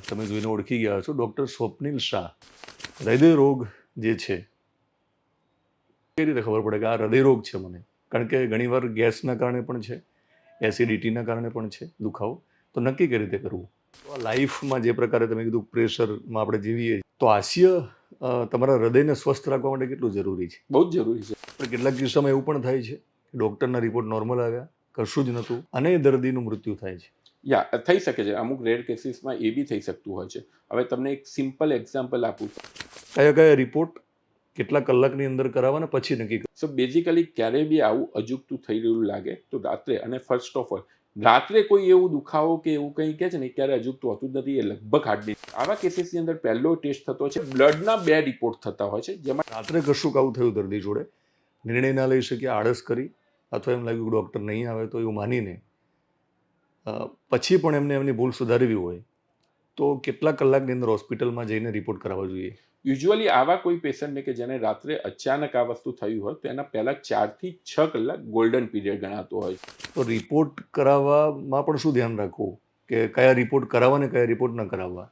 તમે જોઈને ઓળખી ગયા છો ડૉક્ટર સ્વપ્નિલ શાહ. હૃદય રોગ જે છે કઈ રીતે ખબર પડે કે આ હૃદય રોગ છે મને? કારણ કે ઘણીવાર ગેસના કારણે પણ છે, એસિડિટીના કારણે પણ છે દુખાવો. તો નક્કી કઈ રીતે કરવું? તો આ લાઈફમાં જે પ્રકારે તમે કીધું પ્રેશરમાં આપણે જીવીએ તો હાસ્ય તમારા હૃદયને સ્વસ્થ રાખવા માટે કેટલું જરૂરી છે? બહુ જ જરૂરી છે. પણ કેટલાક કિસ્સામાં એવું પણ થાય છે કે ડૉક્ટરના રિપોર્ટ નોર્મલ આવ્યા, કશું જ નહોતું અને દર્દીનું મૃત્યુ થાય છે. થઈ શકે છે. અમુક રેર કેસીસમાં એ બી થઈ શકતું હોય છે. હવે તમને એક સિમ્પલ એક્ઝામ્પલ આપું. કયા કયા રિપોર્ટ કેટલા કલાકની અંદર કરાવવાના પછી નક્કી કરવું? સો બેઝિકલી ક્યારે બી આવું અજુગતું થઈ રહ્યું લાગે તો રાત્રે, અને ફર્સ્ટ ઓફ ઓલ રાત્રે કોઈ એવું દુખાવો કે એવું કંઈ કહે છે ને, ક્યારે અજુગતું હોતું જ નથી. એ લગભગ હાર્ડલી આવા કેસીસની અંદર પહેલો ટેસ્ટ થતો છે, બ્લડના 2 રિપોર્ટ થતા હોય છે, જેમાં રાત્રે કશું આવું થયું દર્દી જોડે, નિર્ણય ના લઈ શક્યા, આળસ કરી, અથવા એમ લાગ્યું કે ડૉક્ટર નહીં આવે તો એવું માનીને પછી પણ એમને એમની ભૂલ સુધારવી હોય તો કેટલા કલાકની અંદર હોસ્પિટલમાં જઈને રિપોર્ટ કરાવવા જોઈએ? યુઝ્યુઅલી આવા કોઈ પેશન્ટને કે જેને રાત્રે અચાનક આ વસ્તુ થયું હોય તો એના પહેલા 4 થી 6 કલાક ગોલ્ડન પીરિયડ ગણાતો હોય છે. તો રિપોર્ટ કરાવવામાં પણ શું ધ્યાન રાખવું કે કયા રિપોર્ટ કરાવવા ને કયા રિપોર્ટ ન કરાવવા?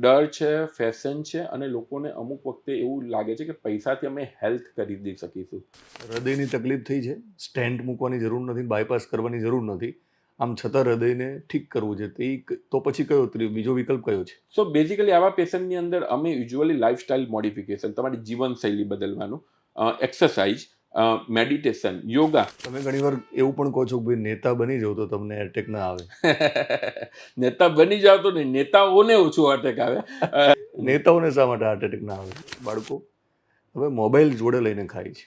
ડર છે, ફેશન છે, અને લોકોને અમુક વખતે એવું લાગે છે કે પૈસાથી અમે હેલ્થ ખરીદી શકીશું. હૃદયની તકલીફ થઈ છે, સ્ટેન્ટ મૂકવાની જરૂર નથી, બાયપાસ કરવાની જરૂર નથી, આમ છતાં હૃદયને ઠીક કરવું છે, તો પછી કયો બીજો વિકલ્પ કયો છે? સો બેઝિકલી આવા પેશન્ટની અંદર અમે યુઝ્યુઅલી લાઇફસ્ટાઇલ મોડિફિકેશન, તમારી જીવનશૈલી બદલવાનું, એક્સરસાઇઝ, મેડિટેશન, યોગા. તમે ઘણીવાર એવું પણ કહો છો કે ભાઈ નેતા બની જાઓ તો તમને એટેક ના આવે. નેતા બની જાવ તો નહીં, નેતાઓને ઓછું અટેક આવે. નેતાઓને શા માટે હાર્ટ એટેક ના આવે? બાળકો હવે મોબાઈલ જોડે લઈને ખાય છે,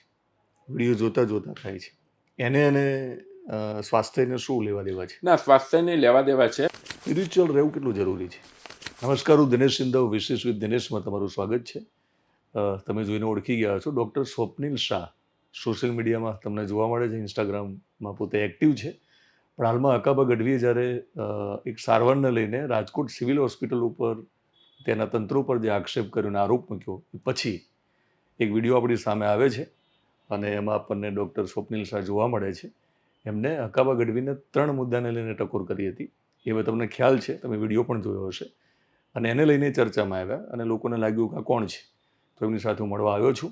વિડીયો જોતા જોતા ખાય છે, એને સ્વાસ્થ્યને શું લેવા દેવા છે? ના, સ્વાસ્થ્યને લેવા દેવા છે. સ્પિરિચ્યુઅલ રહેવું કેટલું જરૂરી છે? નમસ્કાર, હું દિનેશ સિંધવ, વિશેષ વિથ દિનેશમાં તમારું સ્વાગત છે. તમે જોઈને ઓળખી ગયા છો ડૉક્ટર સ્વપ્નિલ શાહ. સોશિયલ મીડિયામાં તમને જોવા મળે છે, ઇન્સ્ટાગ્રામમાં પોતે એક્ટિવ છે. પણ હાલમાં અકાબા ગઢવીએ જ્યારે એક સારવારને લઈને રાજકોટ સિવિલ હોસ્પિટલ ઉપર તેના તંત્ર ઉપર જે આક્ષેપ કર્યો અને આરોપ મૂક્યો, પછી એક વિડીયો આપણી સામે આવે છે અને એમાં આપણને ડૉક્ટર સ્વપ્નિલ શાહ જોવા મળે છે. એમને અકાબા ગઢવીને 3 મુદ્દાને લઈને ટકોર કરી હતી. એ હવે તમને ખ્યાલ છે, તમે વિડીયો પણ જોયો હશે. અને એને લઈને ચર્ચામાં આવ્યા અને લોકોને લાગ્યું કે આ કોણ છે. તો એમની સાથે હું મળવા આવ્યો છું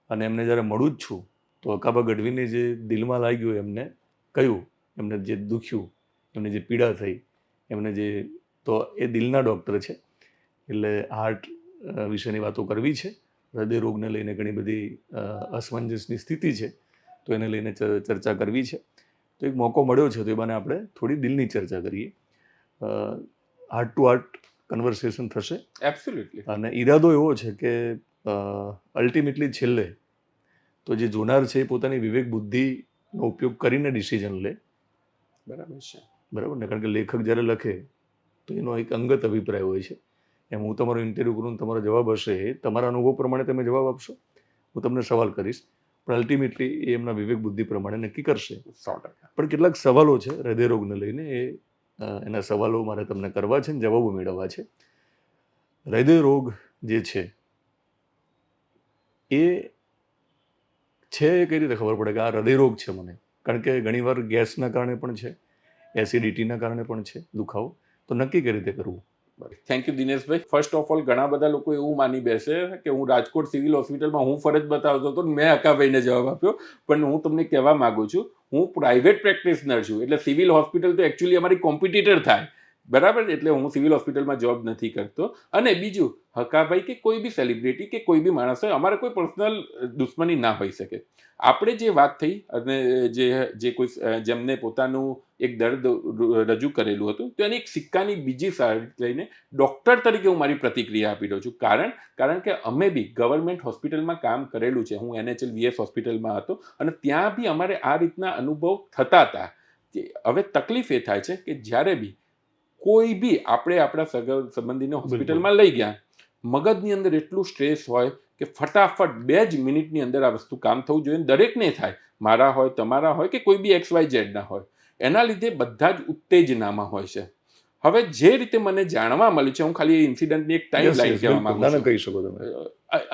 અને એમને જ્યારે મળું જ છું તો અકાબા ગઢવીને જે દિલમાં લાગ્યું એમને કહ્યું, એમને જે દુખ્યું, એમને જે પીડા થઈ, એમને જે, તો એ દિલના ડૉક્ટર છે, એટલે હાર્ટ વિશેની વાતો કરવી છે. હૃદય રોગને લઈને ઘણી બધી અસમંજસની સ્થિતિ છે, તો એને લઈને ચર્ચા કરવી છે. તો એક મોકો મળ્યો છે, તો એ બાને આપણે થોડી દિલની ચર્ચા કરીએ. હાર્ટ ટુ હાર્ટ કન્વર્સેશન થશે. એબ્સોલ્યુટલી. અને ઈરાદો એવો છે કે અલ્ટિમેટલી છેલ્લે તો જે જોનાર છે એ પોતાની વિવેક બુદ્ધિનો ઉપયોગ કરીને ડિસિઝન લે. બરાબર છે. બરાબર ને? કારણ કે લેખક જ્યારે લખે તો એનો એક અંગત અભિપ્રાય હોય છે. એમ હું તમારો ઇન્ટરવ્યૂ કરું, તમારો જવાબ હશે, તમારા અનુભવ પ્રમાણે તમે જવાબ આપશો, હું તમને સવાલ કરીશ, પણ અલ્ટિમેટલી એ એમના વિવેક બુદ્ધિ પ્રમાણે નક્કી કરશે. 100%. પણ કેટલાક સવાલો છે હૃદય રોગને લઈને, એના સવાલો મારે તમને કરવા છે ને જવાબો મેળવવા છે. હૃદય રોગ જે છે એ કઈ રીતે ખબર પડે કે આ હૃદય રોગ છે મને? કારણ કે ઘણીવાર ગેસના કારણે પણ છે, એસિડિટીના કારણે પણ છે દુખાવો. તો નક્કી કઈ રીતે કરવું? Thank you Dineshbhai. First of all, ઘણા બધા લોકો એવું માની બેસે કે હું રાજકોટ સિવિલ હોસ્પિટલમાં હું ફરજ બતાવતો હતો, મેં અકાભાઈને જવાબ આપ્યો. પણ હું તમને કહેવા માંગુ છું, હું પ્રાઇવેટ પ્રેક્ટિશનર છું, એટલે સિવિલ હોસ્પિટલ તો એકચ્યુઅલી અમારી કોમ્પિટિટર થાય. બરાબર? એટલે હું સિવિલ હોસ્પિટલમાં જોબ નથી કરતો. અને બીજું, હકાભાઈ કે કોઈ બી સેલિબ્રિટી કે કોઈ બી માણસ હોય, અમારે કોઈ પર્સનલ દુશ્મની ના હોઈ શકે. આપણે જે વાત થઈ, અને જે કોઈ જેમને પોતાનું એક દર્દ રજૂ કરેલું હતું, તો એની એક સિક્કાની બીજી સાઈડ લઈને ડૉક્ટર તરીકે હું મારી પ્રતિક્રિયા આપી રહ્યો છું. કારણ કે અમે બી ગવર્મેન્ટ હોસ્પિટલમાં કામ કરેલું છે. હું NHLVS હોસ્પિટલમાં હતો અને ત્યાં બી અમારે આ રીતના અનુભવ થતા હતા. હવે તકલીફ એ થાય છે કે જ્યારે બી કોઈ બી આપણે આપણા સંબંધીને હોસ્પિટલમાં લઈ ગયા, મગજની અંદર એટલું સ્ટ્રેસ હોય કે ફટાફટ 2 જ મિનિટની અંદર આ વસ્તુ કામ થવું જોઈએ. દરેકને થાય, મારા હોય, તમારા હોય, કે કોઈ બી XYZ ના હોય. એના લીધે બધા જ ઉત્તેજનામાં હોય છે. હવે જે રીતે મને જાણવા મળ્યું છે, હું ખાલી ઇન્સિડન્ટની એક ટાઈમ લાઈન કહેવા માંગુ છું. કહી શકો તમે.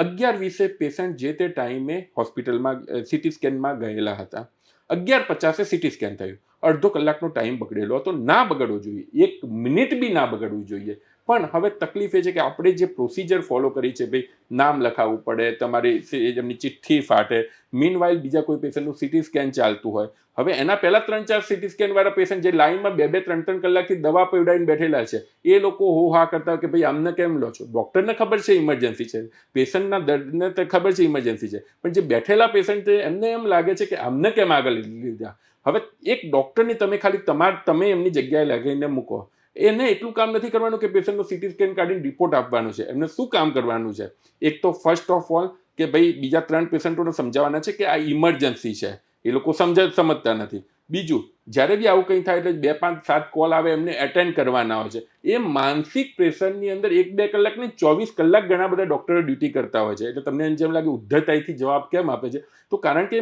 11:20 પેશન્ટ જે તે ટાઈમે હોસ્પિટલમાં સિટી સ્કેનમાં ગયેલા હતા. 11:50 સિટી સ્કેન થયું. અડધો કલાકનો ટાઈમ બગડેલો હતો. ના બગડવો જોઈએ, 1 મિનિટ બી ના બગડવું જોઈએ. પણ હવે તકલીફ એ છે કે આપણે જે પ્રોસિજર ફોલો કરી છે, ભાઈ નામ લખાવવું પડે, તમારી એમની ચિઠ્ઠી ફાટે, મીનવાઇલ બીજા કોઈ પેશન્ટનું સીટી સ્કેન ચાલતું હોય. હવે એના પહેલા 3-4 સીટી સ્કેન વાળા પેશન્ટ જે લાઈનમાં 2-3 કલાકથી દવા પીવડાવીને બેઠેલા છે, એ લોકો હો હા કરતા હોય કે ભાઈ આમને કેમ લો છો. ડોક્ટરને ખબર છે ઇમરજન્સી છે, પેશન્ટના દર્દને તો ખબર છે ઇમરજન્સી છે, પણ જે બેઠેલા પેશન્ટ છે એમને એમ લાગે છે કે આમને કેમ આગળ લીધા. હવે એક ડોક્ટરની તમે ખાલી તમે એમની જગ્યાએ લાગીને મૂકો, એને એટલું કામ નથી કરવાનું કે પેશન્ટનો સીટી સ્કેન કાઢીને રિપોર્ટ આપવાનું છે. એમને શું કામ કરવાનું છે? એક તો ફર્સ્ટ ઓફ ઓલ કે ભાઈ બીજા 3 પેશન્ટોને સમજાવવાના છે કે આ ઇમરજન્સી છે, એ લોકો સમજતા નથી. બીજું, જ્યારે બી આવું કંઈ થાય એટલે 2, 5, 7 કોલ આવે એમને એટેન્ડ કરવાના હોય છે. એ માનસિક પ્રેશરની અંદર 1-2 કલાક નહીં 24 કલાક ઘણા બધા ડોક્ટરો ડ્યુટી કરતા હોય છે. એટલે તમને જેમ લાગે ઉદ્ધતાઈથી જવાબ કેમ આપે છે, તો કારણ કે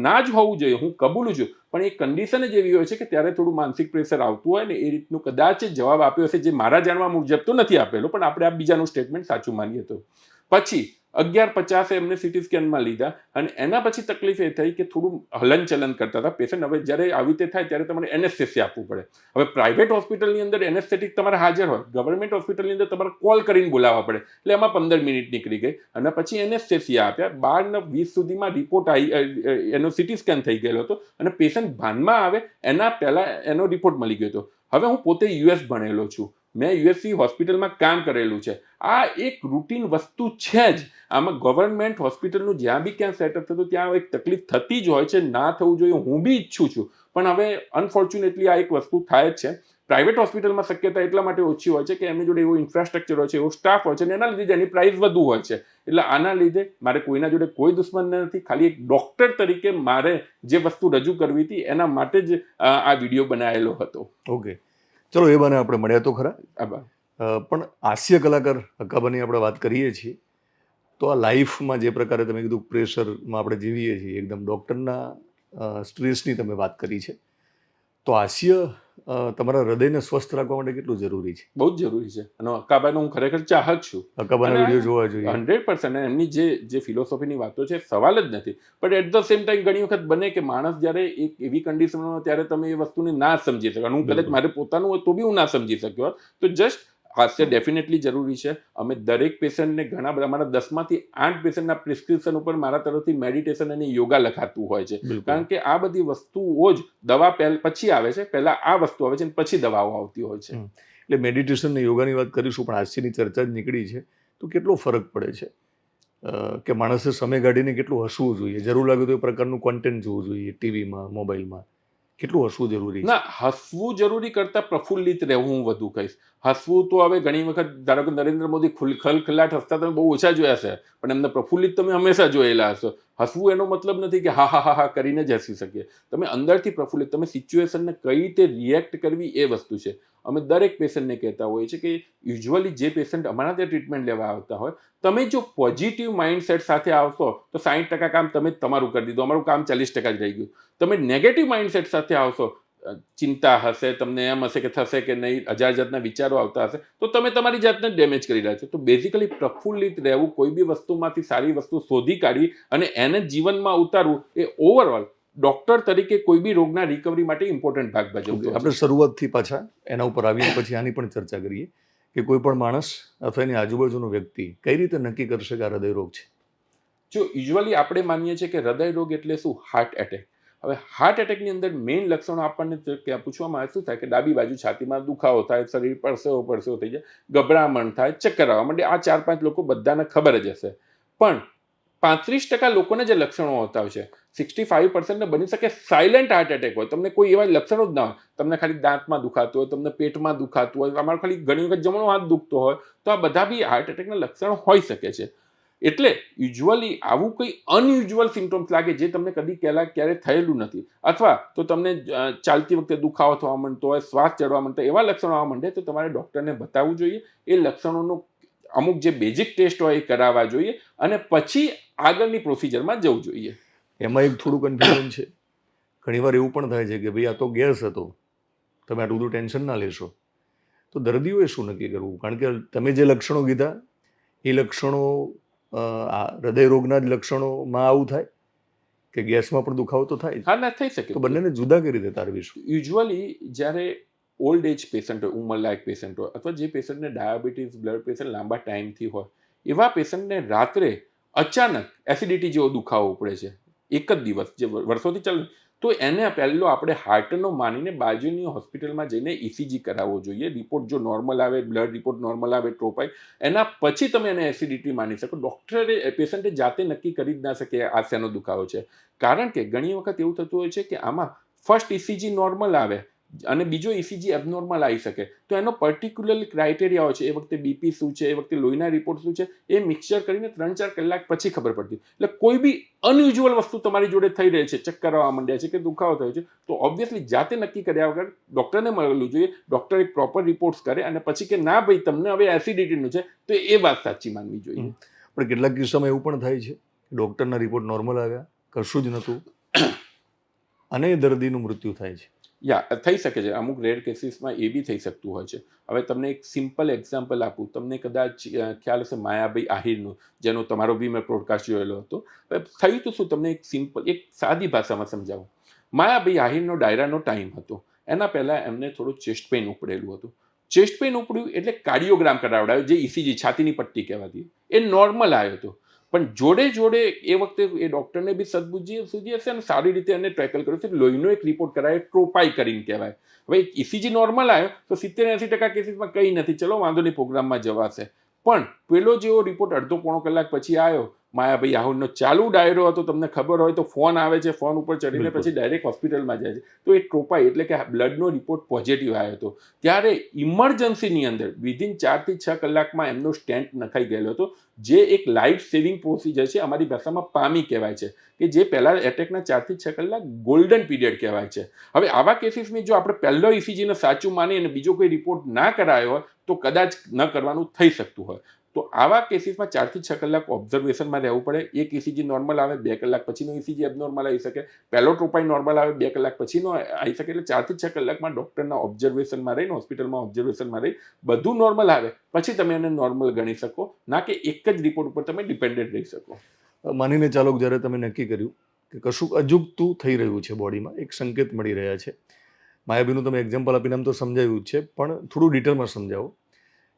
ના જ હોવું જોઈએ, હું કબૂલું છું, પણ એ કન્ડિશન જ એવી હોય છે કે ત્યારે થોડું માનસિક પ્રેશર આવતું હોય ને એ રીતનું કદાચ જવાબ આપ્યો હશે, જે મારા જાણવા મુજબ તો નથી આપેલો, પણ આપણે આ બીજાનું સ્ટેટમેન્ટ સાચું માનીએ તો. પછી 11:50 એમને સીટી સ્કેનમાં લીધા અને એના પછી તકલીફ એ થઈ કે થોડું હલનચલન કરતા હતા પેશન્ટ. હવે જ્યારે આવી રીતે થાય ત્યારે તમારે એનેસ્થેસિયા આપવું પડે. હવે પ્રાઇવેટ હોસ્પિટલની અંદર એનેસ્થેટિક તમારે હાજર હોય, ગવર્મેન્ટ હોસ્પિટલની અંદર તમારે કોલ કરીને બોલાવવા પડે, એટલે એમાં 15 મિનિટ નીકળી ગઈ અને પછી એનેસ્થેસિયા આપ્યા. 12:20 સુધીમાં રિપોર્ટ એનો સીટી સ્કેન થઈ ગયેલો હતો અને પેશન્ટ ભાનમાં આવે એના પહેલાં એનો રિપોર્ટ મળી ગયો હતો. હવે હું પોતે યુએસ ભણેલો છું, મેં યુએસસી હોસ્પિટલમાં કામ કરેલું છે. આ એક રૂટીન વસ્તુ છે જ. આમાં ગવર્મેન્ટ હોસ્પિટલનું જ્યાં બી ક્યાં સેટઅપ થતું ત્યાં એક તકલીફ થતી જ હોય છે, ના થવું જોઈએ હું બી ઈચ્છું છું, પણ હવે અનફોર્ચ્યુનેટલી આ એક વસ્તુ થાય જ છે. પ્રાઇવેટ હોસ્પિટલમાં શક્યતા એટલા માટે ઓછી હોય છે કે એમની જોડે એવું ઇન્ફ્રાસ્ટ્રક્ચર હોય છે, એવો સ્ટાફ હોય છે અને એના લીધે એની પ્રાઇસ વધુ હોય છે. એટલે આના લીધે મારે કોઈના જોડે કોઈ દુશ્મન નથી, ખાલી એક ડોક્ટર તરીકે મારે જે વસ્તુ રજૂ કરવી હતી એના માટે જ આ વિડીયો બનાવેલો હતો. ઓકે, ચલો એ બને આપણે મળ્યા તો ખરા. આભાર. પણ હાસ્ય કલાકાર હક્કાભાઈની આપણે વાત કરીએ છીએ તો આ લાઈફમાં જે પ્રકારે તમે કીધું પ્રેશરમાં આપણે જીવીએ છીએ, એકદમ ડૉક્ટરના સ્ટ્રેસની તમે વાત કરી છે, તો હાસ્ય તમારા હૃદયને સ્વસ્થ રાખવા માટે કેટલું જરૂરી છે? બહુ જ જરૂરી છે અને હક્કાભાઈનો હું ખરેખર ચાહક છું. હક્કાભાઈના વિડીયો જોવા જોઈએ. 100% એમની જે ફિલોસોફીની વાતો છે સવાલ જ નથી. પણ એટ ધ સેમ ટાઈમ ઘણી વખત બને કે માણસ જ્યારે એક એવી કન્ડિશનમાં ત્યારે તમે એ વસ્તુને ના સમજી શકો. હું કદાચ મારે પોતાનું હોય તો બી હું ના સમજી શક્યો, તો જસ્ટ હાસ્ય ડેફિનેટલી જરૂરી છે. અમે દરેક પેશન્ટને ઘણા બધા મારા 10માંથી 8 પેશન્ટના પ્રિસ્ક્રિપ્શન ઉપર મારા તરફથી મેડિટેશન અને યોગા લખાતું હોય છે, કારણ કે આ બધી વસ્તુઓ જ દવા પછી આવે છે. પહેલા આ વસ્તુ આવે છે અને પછી દવાઓ આવતી હોય છે. એટલે મેડિટેશન અને યોગાની વાત કરીશું, પણ હાસ્યની ચર્ચા જ નીકળી છે તો કેટલો ફરક પડે છે કે માણસે સમય કાઢીને કેટલું હસવું જોઈએ? જરૂર લાગે તો એ પ્રકારનું કોન્ટેન્ટ જોવું જોઈએ ટીવીમાં, મોબાઈલમાં? કેટલું હસવું જરૂરી છે? ના, હસવું જરૂરી કરતાં પ્રફુલ્લિત રહેવું હું વધુ કહીશ. હસવું તો હવે ઘણી વખત ધારો કે નરેન્દ્ર મોદી ખલખલાટ હસતા તમે બહુ ઓછા જોયા છે, પણ એમને પ્રફુલ્લિત તમે હંમેશા જોયેલા હશો. હસવું એનો મતલબ નથી કે હા હા હા હા કરીને જ હસી શકીએ. તમે અંદરથી પ્રફુલ્લિત, તમે સિચ્યુએશનને કઈ રીતે રિએક્ટ કરવી એ વસ્તુ છે. અમે દરેક પેશન્ટને કહેતા હોઈએ છીએ કે યુઝ્યુઅલી જે પેશન્ટ અમારા ત્યાં ટ્રીટમેન્ટ લેવા આવતા હોય, તમે જો પોઝિટિવ માઇન્ડસેટ સાથે આવશો તો 60% કામ તમે તમારું કરી દીધું, અમારું કામ 40% જ રહી ગયું. તમે નેગેટિવ માઇન્ડસેટ સાથે આવશો, ચિંતા હશે, તમને એમ હશે કે થશે કે નહીં, હજાર જાતના વિચારો આવતા હશે, તો તમે તમારી જાતને ડેમેજ કરી રહ્યા છો. તો બેઝિકલી પ્રફુલ્લિત રહેવું, કોઈ બી વસ્તુમાંથી સારી વસ્તુ શોધી કાઢવી અને એને જીવનમાં ઉતારવું એ ઓવરઓલ ડોક્ટર તરીકે કોઈ બી રોગના રિકવરી માટે ઇમ્પોર્ટન્ટ ભાગ ભજવતો. આપણે શરૂઆતથી પાછા એના ઉપર આવીને પછી આની પણ ચર્ચા કરીએ કે કોઈ પણ માણસ અથવા એની આજુબાજુનો વ્યક્તિ કઈ રીતે નક્કી કરશે કે આ હૃદય રોગ છે? જો યુઝ્યુઅલી આપણે માનીએ છીએ કે હૃદય રોગ એટલે શું? Heart attack. હવે હાર્ટ એટેકની અંદર મેઇન લક્ષણો આપણને પૂછવામાં આવે, શું થાય કે ડાબી બાજુ છાતીમાં દુખાવો થાય, શરીર પરસેવો થઈ જાય, ગભરામણ થાય, ચક્કર આવવા માંડે. આ 4-5 લોકો બધાને ખબર જ હશે. પણ 35% લોકોને જે લક્ષણો હોતા હોય છે, 65% બની શકે સાયલેન્ટ હાર્ટ એટેક હોય, તમને કોઈ એવા લક્ષણો જ ના હોય, તમને ખાલી દાંતમાં દુખાતું હોય, તમને પેટમાં દુખાતું હોય, તમારો ખાલી ઘણી વખત જમણો હાથ દુખતો હોય, તો આ બધા બી હાર્ટ એટેકના લક્ષણો હોઈ શકે છે. એટલે યુઝ્યુઅલી આવું કંઈ અનયુઝ્યુઅલ સિમ્ટમ્સ લાગે જે તમને કદી ક્યારે થયેલું નથી, અથવા તો તમને ચાલતી વખતે દુખાવો થવા માંડતો હોય, શ્વાસ ચડવા માંડતો, એવા લક્ષણો આવવા માંડે તો તમારે ડૉક્ટરને બતાવવું જોઈએ. એ લક્ષણોનું અમુક જે બેઝિક ટેસ્ટ હોય એ કરાવવા જોઈએ અને પછી આગળની પ્રોસિજરમાં જવું જોઈએ. એમાં એક થોડું કન્ફ્યુઝન છે. ઘણીવાર એવું પણ થાય છે કે ભાઈ આ તો ગેસ હતો, તમે આટલું બધું ટેન્શન ના લેશો. તો દર્દીઓએ શું નક્કી કરવું? કારણ કે તમે જે લક્ષણો કીધા એ લક્ષણો આ હૃદય રોગના જ લક્ષણોમાં આવું થાય કે ગેસમાં પણ દુખાવો તો થાય? હા, ના થઈ શકે. તો બંનેને જુદા કરી રીતે તારવીશું. યુઝ્યુઅલી જ્યારે ઓલ્ડ એજ પેશન્ટ હોય, ઉંમરલાયક પેશન્ટ હોય, અથવા જે પેશન્ટને ડાયાબિટીસ, બ્લડ પ્રેશર લાંબા ટાઈમથી હોય, એવા પેશન્ટને રાત્રે અચાનક એસિડિટી જેવો દુખાવો ઉપડે છે એક જ દિવસ, જે વર્ષોથી ચાલે, તો એને પહેલો આપણે હાર્ટનો માનીને બાજુની હોસ્પિટલમાં જઈને ઇસીજી કરાવવો જોઈએ. રિપોર્ટ જો નોર્મલ આવે, બ્લડ રિપોર્ટ નોર્મલ આવે, ટ્રોપાઈ, એના પછી તમે એને એસિડિટી માની શકો. ડૉક્ટરે પેશન્ટે જાતે નક્કી કરી જ ના શકે આ શેનો દુખાવો છે, કારણ કે ઘણી વખત એવું થતું હોય છે કે આમાં ફર્સ્ટ ઇસીજી નોર્મલ આવે અને બીજો ઇસીજી એબનોર્મલ આવી શકે, તો એનો પર્ટિક્યુલર ક્રાઇટેરિયા હોય છે. એ વખતે બીપી શું છે, એ વખતે લોહીના રિપોર્ટ શું છે, એ મિક્સચર કરીને 3-4 કલાક પછી ખબર પડતી. એટલે કોઈ બી અનયુઝ્યુઅલ વસ્તુ તમારી જોડે થઈ રહી છે, ચક્કર આવવા માંડ્યા છે કે દુખાવો થયો છે, તો ઓબ્વિયસલી જાતે નક્કી કર્યા વગર ડૉક્ટરને મળવું જોઈએ. ડૉક્ટર એક પ્રોપર રિપોર્ટ્સ કરે અને પછી કે ના ભાઈ તમને હવે એસિડિટીનું છે, તો એ વાત સાચી માનવી જોઈએ. પણ કેટલાક કિસ્સામાં એવું પણ થાય છે કે ડૉક્ટરના રિપોર્ટ નોર્મલ આવ્યા, કશું જ નહોતું અને દર્દીનું મૃત્યુ થાય છે. યા થઈ શકે છે. અમુક રેર કેસીસમાં એ બી થઈ શકતું હોય છે. હવે તમને એક સિમ્પલ એક્ઝામ્પલ આપું. તમને કદાચ ખ્યાલ હશે માયાભાઈ આહિરનું, જેનો તમારો બી મેં પોડકાસ્ટ જોયેલો હતો. થયું તો શું, તમને એક સિમ્પલ, એક સાદી ભાષામાં સમજાવું. માયાભાઈ આહિરનો ડાયરાનો ટાઈમ હતો. એના પહેલાં એમને થોડું ચેસ્ટ પેઇન ઉપડેલું હતું. ચેસ્ટ પેઇન ઉપડ્યું એટલે કાર્ડિયોગ્રામ કરાવડાવ્યો, જે ઇસીજી છાતીની પટ્ટી કહેવાતી, એ નોર્મલ આવ્યો હતો. પણ જોડે જોડે એ વખતે એ ડૉક્ટરને બી સૂજી હશે અને સારી રીતે એને ટ્રેકલ કર્યો છે. લોહીનો એક રિપોર્ટ કરાયો, ટ્રોપાઈ કરીને કહેવાય. હવે ઇસીજી નોર્મલ આવ્યો તો 70-80% કેસીસમાં કંઈ નથી, ચલો વાંધો નહીં, પ્રોગ્રામમાં જવાશે. પણ પેલો જેવો રિપોર્ટ અડધો પોણો કલાક પછી આવ્યો, માયાભાઈ આહુરનો ચાલુ ડાયરો હતો, તમને ખબર હોય તો ફોન આવે છે, ફોન ઉપર ચડીને પછી ડાયરેક્ટ હોસ્પિટલમાં જાય છે, તો એ ટ્રોપાઈ એટલે કે બ્લડનો રિપોર્ટ પોઝિટિવ આવ્યો હતો. ત્યારે ઇમરજન્સીની અંદર વિધિન 4 થી 6 કલાકમાં એમનો સ્ટેન્ટ નખાઈ ગયેલો હતો, જે એક લાઈફ સેવિંગ પ્રોસિજર છે. અમારી ભાષામાં પામી કહેવાય છે, કે જે પહેલા એટેકના 4 થી 6 કલાક ગોલ્ડન પીરિયડ કહેવાય છે. હવે આવા કેસીસની જો આપણે પહેલો ઇસીજીને સાચું માની અને બીજો કોઈ રિપોર્ટ ના કરાયો હોય તો કદાચ ન કરવાનું થઈ શકતું હોય. તો આવા કેસીસમાં 4 થી 6 કલાક ઓબ્ઝર્વેશનમાં રહેવું પડે. એક ઇસીજી નોર્મલ આવે, 2 કલાક પછીનો ઇસીજી એબનોર્મલ આવી શકે, પહેલો ટ્રોપાઈ નોર્મલ આવે, 2 કલાક પછીનો આવી શકે. એટલે 4 થી 6 કલાકમાં ડૉક્ટરના ઓબ્ઝર્વેશનમાં રહીને, હોસ્પિટલમાં ઓબ્ઝર્વેશનમાં રહી બધું નોર્મલ આવે પછી તમે એને નોર્મલ ગણી શકો, ના કે એક જ રિપોર્ટ ઉપર તમે ડિપેન્ડન્ટ રહી શકો. માનીને ચાલો જ્યારે તમે નક્કી કર્યું કે કશુંક અજુગતું થઈ રહ્યું છે બોડીમાં, એક સંકેત મળી રહ્યા છે. માયાબીનું તમે એક્ઝામ્પલ આપીને આમ તો સમજાવ્યું જ છે, પણ થોડું ડિટેલમાં સમજાવો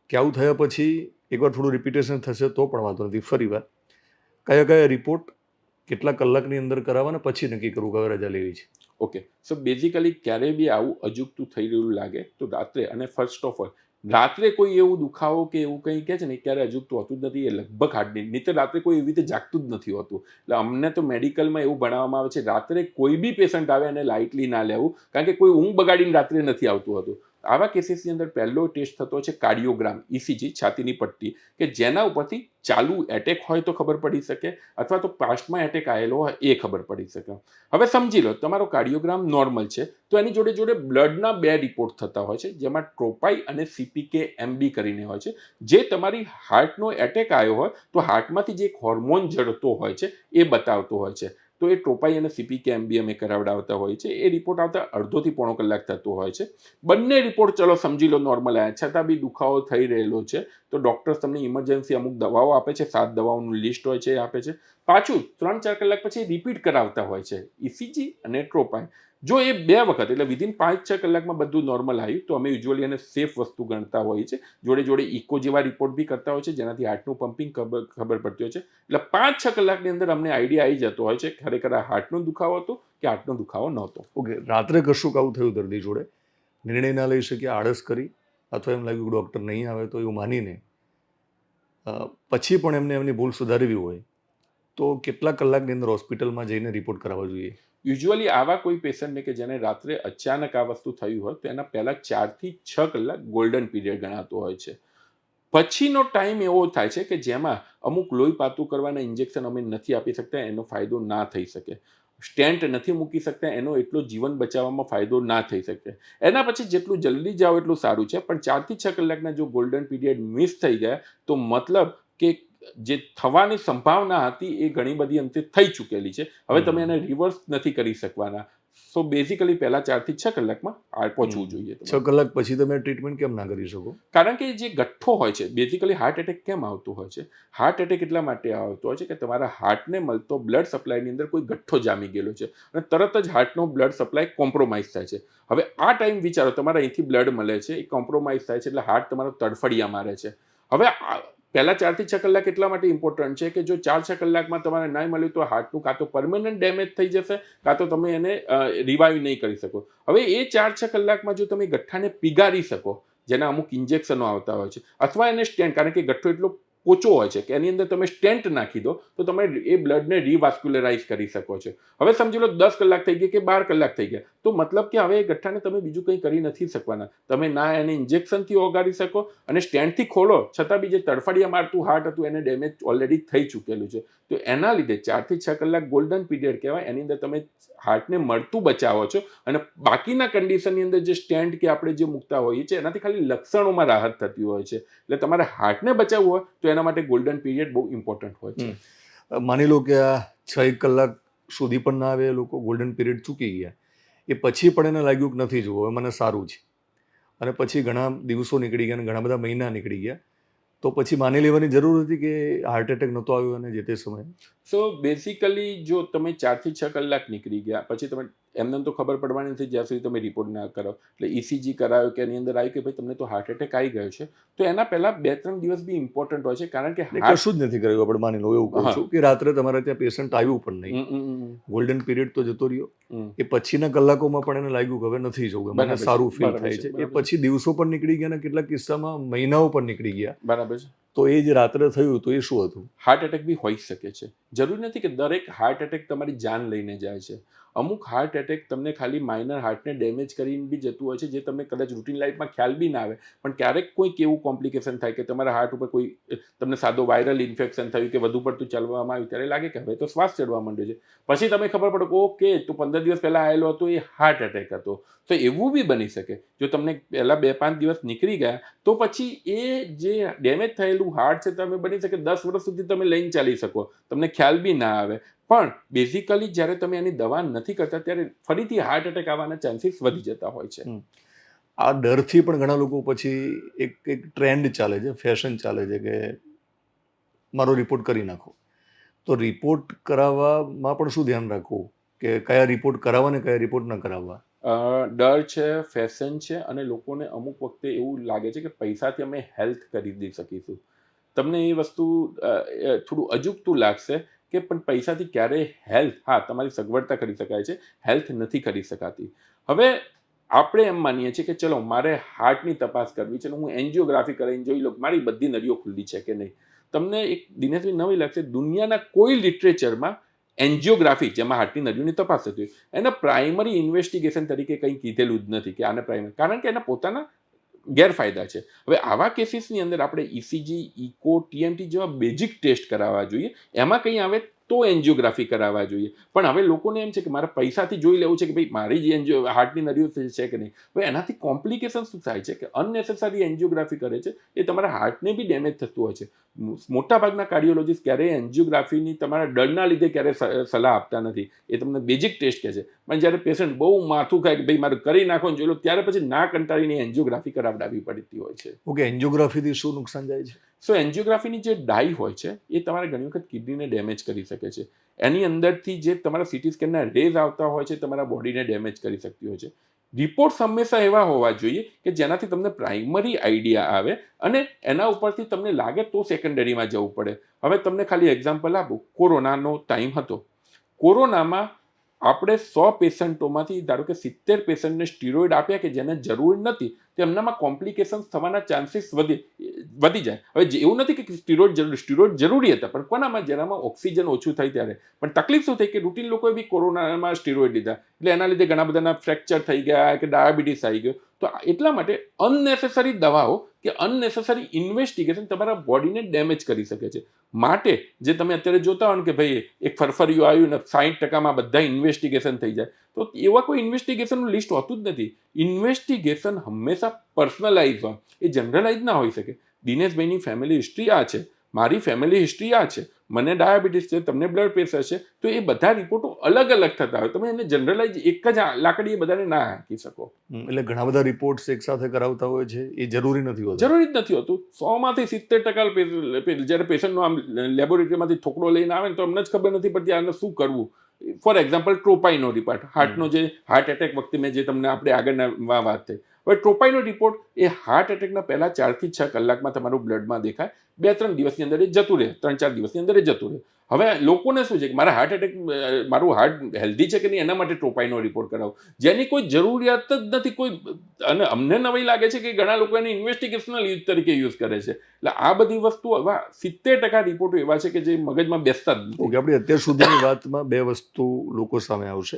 કે આવું થયા પછી એકવાર થોડું રિપીટેશન થશે તો પણ વાંધો નથી, ફરી વાર કયા કયા રિપોર્ટ કેટલા કલાકની અંદર કરાવવાના પછી નક્કી કરવું કયો રજા લેવી છે. ઓકે, સો બેઝિકલી ક્યારેય બી આવું અજુગતું થઈ રહ્યું લાગે તો રાત્રે, અને ફર્સ્ટ ઓફ ઓલ રાત્રે કોઈ એવું દુખાવો કે એવું કંઈ કહે છે ને, ક્યારે અજુગતું હોતું જ નથી. એ લગભગ હાર્ડની નહીં, તો રાત્રે કોઈ એવી રીતે જાગતું જ નથી હોતું. એટલે અમને તો મેડિકલમાં એવું ભણાવવામાં આવે છે, રાત્રે કોઈ બી પેશન્ટ આવે એને લાઇટલી ના લેવું, કારણ કે કોઈ ઊંઘ બગાડીને રાત્રે નથી આવતું હતું. આવા કેસીસની અંદર પહેલો ટેસ્ટ થતો છે કાર્ડિયોગ્રામ, ઇસીજી, છાતીની પટ્ટી, કે જેના ઉપરથી ચાલુ એટેક હોય તો ખબર પડી શકે, અથવા તો પાસ્ટમાં એટેક આવેલો હોય એ ખબર પડી શકે. હવે સમજી લો તમારો કાર્ડિયોગ્રામ નોર્મલ છે, તો એની જોડે જોડે બ્લડના 2 રિપોર્ટ થતા હોય છે, જેમાં ટ્રોપાઈ અને CPK MB કરીને હોય છે. જે તમારી હાર્ટનો એટેક આવ્યો હોય તો હાર્ટમાંથી જે એક હોર્મોન જળતો હોય છે એ બતાવતો હોય છે. તો એ ટ્રોપાઈ અને CPK MB અમે કરાવડાવતા હોય છે. એ રિપોર્ટ આવતા અડધોથી પોણો કલાક થતો હોય છે. બંને રિપોર્ટ ચલો સમજી લો નોર્મલ આવ્યા, છતાં બી દુખાવો થઈ રહેલો છે તો ડૉક્ટર્સ તમને ઇમરજન્સી અમુક દવાઓ આપે છે, 7 દવાઓનું લિસ્ટ હોય છે એ આપે છે. પાછું 3-4 કલાક પછી રિપીટ કરાવતા હોય છે ઇસીજી અને ટ્રોપાઈ. જો એ 2 વખત એટલે વિધિન 5-6 કલાકમાં બધું નોર્મલ આવ્યું તો અમે યુઝ્યુઅલી એને સેફ વસ્તુ ગણતા હોઈએ છીએ. જોડે જોડે ઇકો જેવા રિપોર્ટ બી કરતા હોય છે, જેનાથી હાર્ટનું પમ્પિંગ ખબર પડતી હોય છે. એટલે 5-6 કલાકની અંદર અમને આઈડિયા આવી જતો હોય છે ખરેખર આ હાર્ટનો દુખાવો હતો કે હાર્ટનો દુખાવો નહોતો. ઓકે, રાત્રે કશુંક આવું થયું દર્દી જોડે, નિર્ણય ના લઈ શક્યા, આળસ કરી, અથવા એમ લાગ્યું કે ડૉક્ટર નહીં આવે તો એવું માનીને પછી પણ એમને એમની ભૂલ સુધારવી હોય તો કેટલા કલાકની અંદર હોસ્પિટલમાં જઈને રિપોર્ટ કરાવવા જોઈએ? યુઝ્યુઅલી આવા કોઈ પેશન્ટને કે જેને રાત્રે અચાનક આ વસ્તુ થયું હોય તો એના પહેલા 4 થી 6 કલાક ગોલ્ડન પીરિયડ ગણાતો હોય છે. પછીનો ટાઈમ એવો થાય છે કે જેમાં અમુક લોહી પાતું કરવાના ઇન્જેક્શન અમે નથી આપી શકતા, એનો ફાયદો ના થઈ શકે. સ્ટેન્ટ નથી મૂકી શકતા, એનો એટલો જીવન બચાવવામાં ફાયદો ના થઈ શકે. એના પછી જેટલું જલ્દી જાઓ એટલું સારું છે, પણ 4 થી 6 કલાકના જો ગોલ્ડન પીરિયડ મિસ થઈ ગયા તો મતલબ કે જે થવાની સંભાવના હતી એ ઘણી બધી અંતે થઈ ચૂકેલી છે. હવે તમે એને રિવર્સ નથી કરી શકવાના. સો બેઝિકલી પહેલા 4 થી 6 કલાકમાં આ પહોંચવું જોઈએ તમારે. 6 કલાક પછી તમે ટ્રીટમેન્ટ કેમ ના કરી શકો? કારણ કે જે ગઠ્ઠો હોય છે, બેઝિકલી હાર્ટ એટેક કેમ આવતું હોય છે? હાર્ટ એટેક એટલા માટે આવતો હોય છે કે તમારા હાર્ટને મળતો બ્લડ સપ્લાયની અંદર કોઈ ગઠ્ઠો જામી ગયેલો છે અને તરત જ હાર્ટનો બ્લડ સપ્લાય કોમ્પ્રોમાઇઝ થાય છે. હવે આ ટાઈમ વિચારો, તમારા અહીંથી બ્લડ મળે છે, એ કોમ્પ્રોમાઇઝ થાય છે એટલે હાર્ટ તમારો તડફડિયા મારે છે. હવે પહેલા 4 થી 6 કલાક એટલા માટે ઇમ્પોર્ટન્ટ છે કે જો 4-6 કલાકમાં તમારે ના મળ્યું તો હાર્ટનું કાં તો પરમેનન્ટ ડેમેજ થઈ જશે, કાં તો તમે એને રિવાઇવ નહીં કરી શકો. હવે એ 4-6 કલાકમાં જો તમે ગઠ્ઠાને પીગારી શકો, જેના અમુક ઇન્જેક્શનો આવતા હોય છે, અથવા એને સ્ટેન્ટ, કારણ કે ગઠ્ઠો એટલો પોચો હોય છે કે એની અંદર તમે સ્ટેન્ટ નાખી દો તો તમે એ બ્લડને રિવાસ્ક્યુલરાઇઝ કરી શકો છો. હવે સમજી લો 10 કલાક થઈ ગયા કે 12 કલાક થઈ ગયા, તો મતલબ કે હવે એ ગઠ્ઠાને તમે બીજું કંઈ કરી નથી શકવાના. તમે ના એને ઇન્જેક્શનથી ઓગાળી શકો અને સ્ટેન્ટથી ખોલો છતાં બી જે તડફડિયા મારતું હાર્ટ હતું એને ડેમેજ ઓલરેડી થઈ ચૂકેલું છે. તો એના લીધે 4 થી 6 કલાક ગોલ્ડન પીરિયડ કહેવાય. એની અંદર તમે હાર્ટને મળતું બચાવો છો અને બાકીના કન્ડિશનની અંદર જે સ્ટેન્ટ કે આપણે જે મૂકતા હોઈએ છીએ એનાથી ખાલી લક્ષણોમાં રાહત થતી હોય છે. એટલે તમારે હાર્ટને બચાવવું હોય તો એના માટે ગોલ્ડન પીરિયડ બહુ ઇમ્પોર્ટન્ટ હોય છે. માની લો કે આ 6 કલાક સુધી પણ ના આવે, લોકો ગોલ્ડન પીરિયડ ચૂકી ગયા, એ પછી પણ એને લાગ્યું કે નથી જોવું, હવે મને સારું છે, અને પછી ઘણા દિવસો નીકળી ગયા અને ઘણા બધા મહિના નીકળી ગયા, તો પછી માની લેવાની જરૂર હતી કે હાર્ટ એટેક નહોતો આવ્યો અને જે તે સમયે? સો બેઝિકલી જો તમે 4 થી 6 કલાક નીકળી ગયા પછી તમે એમને તો ખબર પડવાની નથી જ્યાં સુધી તમે રિપોર્ટ ના કરાવો. એટલે ઇસીજી કરાયો કે એની અંદર આવ્યું કે ભાઈ તમને તો હાર્ટ એટેક આવી ગયો છે, તો એના પહેલા 2-3 દિવસ બી ઇમ્પોર્ટન્ટ હોય છે. કારણ કે કશું જ નથી કર્યું આપણે, માની લો એવું કહું છું કે રાત્રે તમારે ત્યાં પેશન્ટ આવ્યું પણ નહીં, ગોલ્ડન પીરિયડ તો જતો રહ્યો, એ પછીના કલાકોમાં પણ એને લાગ્યું કે હવે નથી જવું, મને સારું ફીલ થાય છે, એ પછી દિવસો પણ નીકળી ગયા અને કેટલાક કિસ્સામાં મહિનાઓ પણ નીકળી ગયા. બરાબર છે. તો એ જે રાત્રે થયું તો એ શું હતું? હાર્ટ એટેક બી હોઈ શકે છે. જરૂરી નથી કે દરેક હાર્ટ એટેક તમારી જાન લઈને જાય છે. અમુક હાર્ટ એટેક તમને ખાલી માઇનર હાર્ટને ડેમેજ કરીને બી જતું હોય છે, જે તમને કદાચ રૂટીન લાઈફમાં ખ્યાલ બી ના આવે, પણ ક્યારેક કોઈક એવું કોમ્પ્લિકેશન થાય કે તમારા હાર્ટ ઉપર કોઈ તમને સાદો વાયરલ ઇન્ફેક્શન થયું કે વધુ પડતું ચાલવામાં આવ્યું, ત્યારે લાગે કે હવે તો શ્વાસ ચડવા માંડ્યો છે. પછી તમે ખબર પડે કે ઓકે, તો 15 દિવસ પહેલા આવેલો હતો એ હાર્ટ એટેક હતો. તો એવું બી બની શકે. જો તમને પહેલા 2-5 દિવસ નીકળી ગયા તો પછી એ જે ડેમેજ થયેલું હાર્ટ છે તમે બની શકે 10 વર્ષ સુધી તમે લઈને ચાલી શકો, તમને ખ્યાલ બી ના આવે. પણ બેઝિકલી જ્યારે તમે એની દવા નથી કરતા ત્યારે ફરીથી હાર્ટ એટેક આવવાના ચાન્સીસ વધી જતા હોય છે. આ ડરથી પણ ઘણા લોકો પછી એક ટ્રેન્ડ ચાલે છે, ફેશન ચાલે છે કે મારો રિપોર્ટ કરી નાખો. તો રિપોર્ટ કરાવવામાં પણ શું ધ્યાન રાખવું કે કયા રિપોર્ટ કરાવવા ને કયા રિપોર્ટ ન કરાવવા? ડર છે, ફેશન છે, અને લોકોને અમુક વખતે એવું લાગે છે કે પૈસાથી અમે હેલ્થ ખરીદી શકીશું. તમને એ વસ્તુ થોડું અજુગતું લાગશે કે પણ પૈસાથી ક્યારેય હેલ્થ, હા તમારી સગવડતા કરી શકાય છે, હેલ્થ નથી કરી શકાતી. હવે આપણે એમ માનીએ છીએ કે ચલો મારે હાર્ટની તપાસ કરવી છે, હું એન્જિયોગ્રાફી કરીને જોઈ લઉં મારી બધી નળીઓ ખુલ્લી છે કે નહીં. તમને એક દિનેશભાઈ નવી લાગશે, દુનિયાના કોઈ લિટરેચરમાં એન્જિયોગ્રાફી, જેમાં હાર્ટની નળીઓની તપાસ થતી હોય, એના પ્રાઇમરી ઇન્વેસ્ટિગેશન તરીકે કંઈ કીધેલું જ નથી કે આને પ્રાઇમરી, કારણ કે એના પોતાના ગેરફાયદા છે. હવે આવા કેસીસની અંદર આપણે ઇસીજી, ઇકો, ટીએમટી જેવા બેઝિક ટેસ્ટ કરાવવા જોઈએ. એમાં કંઈ આવે તો એન્જિયોગ્રાફી કરાવવા જોઈએ. પણ હવે લોકોને એમ છે કે મારે પૈસાથી જોઈ લેવું છે કે ભાઈ મારી જે હાર્ટની નળીઓ છે કે નહીં. હવે એનાથી કોમ્પ્લિકેશન શું થાય છે કે અનનેસેસરી એન્જિયોગ્રાફી કરે છે, એ તમારા હાર્ટને બી ડેમેજ થતું હોય છે. મોટાભાગના કાર્ડિયોલોજીસ્ટ ક્યારેય એન્જિયોગ્રાફીની તમારા ડરના લીધે ક્યારેય સલાહ આપતા નથી. એ તમને બેઝિક ટેસ્ટ કહે છે. પણ જ્યારે પેશન્ટ બહુ માથું ખાય કે ભાઈ મારે કરી નાખો ને જોઈ લો, ત્યારે પછી ના કંટાળીને એન્જિયોગ્રાફી કરાવડાવી પડતી હોય છે. ઓકે, એન્જિયોગ્રાફીથી શું નુકસાન જાય છે? સો એન્જિયોગ્રાફીની જે ડાઈ હોય છે એ તમારે ઘણી વખત કિડનીને ડેમેજ કરી શકે છે. એની અંદરથી જે તમારા સીટી સ્કેનના રેઝ આવતા હોય છે તમારા બોડીને ડેમેજ કરી શકતી હોય છે. રિપોર્ટ્સ હંમેશા એવા હોવા જોઈએ કે જેનાથી તમને પ્રાઇમરી આઈડિયા આવે અને એના ઉપરથી તમને લાગે તો સેકન્ડરીમાં જવું પડે. હવે તમને ખાલી એક્ઝામ્પલ આપું, કોરોનાનો ટાઈમ હતો. કોરોનામાં આપણે 100 પેશન્ટોમાંથી ધારો કે 70 પેશન્ટને સ્ટીરોઇડ આપ્યા કે જેને જરૂર નથી, તો એમનામાં કોમ્પ્લિકેશન્સ થવાના ચાન્સીસ વધી જાય. હવે એવું નથી કે સ્ટીરોઇડ જરૂરી હતા, પણ કોનામાં, જેનામાં ઓક્સિજન ઓછું થાય ત્યારે. પણ તકલીફ શું થઈ કે રૂટીન લોકોએ બી કોરોનામાં સ્ટીરોઇડ લીધા, એટલે એના લીધે ઘણા બધાના ફ્રેક્ચર થઈ ગયા કે ડાયાબિટીસ આવી ગયો. તો એટલા માટે અનનેસેસરી દવાઓ કે અનનેસેસરી ઇન્વેસ્ટિગેશન તમારા બોડીને ડેમેજ કરી શકે છે. માટે જે તમે અત્યારે જોતા હો ને કે ભાઈ એક ફરફરિયું આવ્યું ને 60%માં બધા ઇન્વેસ્ટિગેશન થઈ જાય, તો એવા કોઈ ઇન્વેસ્ટિગેશનનું લિસ્ટ હોતું જ નથી. ઇન્વેસ્ટિગેશન હંમેશા પર્સનલાઇઝ હોય, એ જનરલાઇઝ ના હોઈ શકે. દિનેશભાઈની ફેમિલી હિસ્ટ્રી આ છે, મારી ફેમિલી હિસ્ટ્રી આ છે, મને ડાયાબિટીસ છે, તમને બ્લડ પ્રેશર છે, તો એ બધા રિપોર્ટો અલગ અલગ થતા હોય. તમે એને જનરલાઇઝ એક જ લાકડીએ બધાને ના હાંકી શકો. એટલે ઘણા બધા રિપોર્ટ્સ એકસાથે કરાવતા હોય છે, એ જરૂરી નથી હોતું. જરૂરી જ નથી હોતું. 100માંથી 70% જ્યારે પેશન્ટનો આમ લેબોરેટરીમાંથી થોકડો લઈને આવે ને તો અમને જ ખબર નથી પડતી આને શું કરવું. ફોર એક્ઝામ્પલ ટ્રોપાઈનો રિપોર્ટ, હાર્ટનો જે હાર્ટ એટેક વખતે મેં જે તમને આપણે આગળના વાત થઈ. હવે ટ્રોપાઈનો રિપોર્ટ એ હાર્ટ એટેકના પહેલા 4 થી 6 કલાકમાં તમારું બ્લડમાં દેખાય, 2-3 દિવસની અંદર એ જતું રહે, 3-4 દિવસની અંદર એ જતું રહે. હવે લોકોને શું છે કે મારા હાર્ટ એટેક, મારું હાર્ટ હેલ્ધી છે કે નહીં એના માટે ટ્રોપાઈનો રિપોર્ટ કરાવો, જેની કોઈ જરૂરિયાત જ નથી કોઈ. અને અમને નવાઈ લાગે છે કે ઘણા લોકો એને ઇન્વેસ્ટિગેશનલ યુઝ તરીકે યુઝ કરે છે. એટલે આ બધી વસ્તુ એવા 70% રિપોર્ટો એવા છે કે જે મગજમાં બેસતા જ નથી. ઓકે, આપણી અત્યાર સુધીની વાતમાં 2 વસ્તુ લોકો સામે આવશે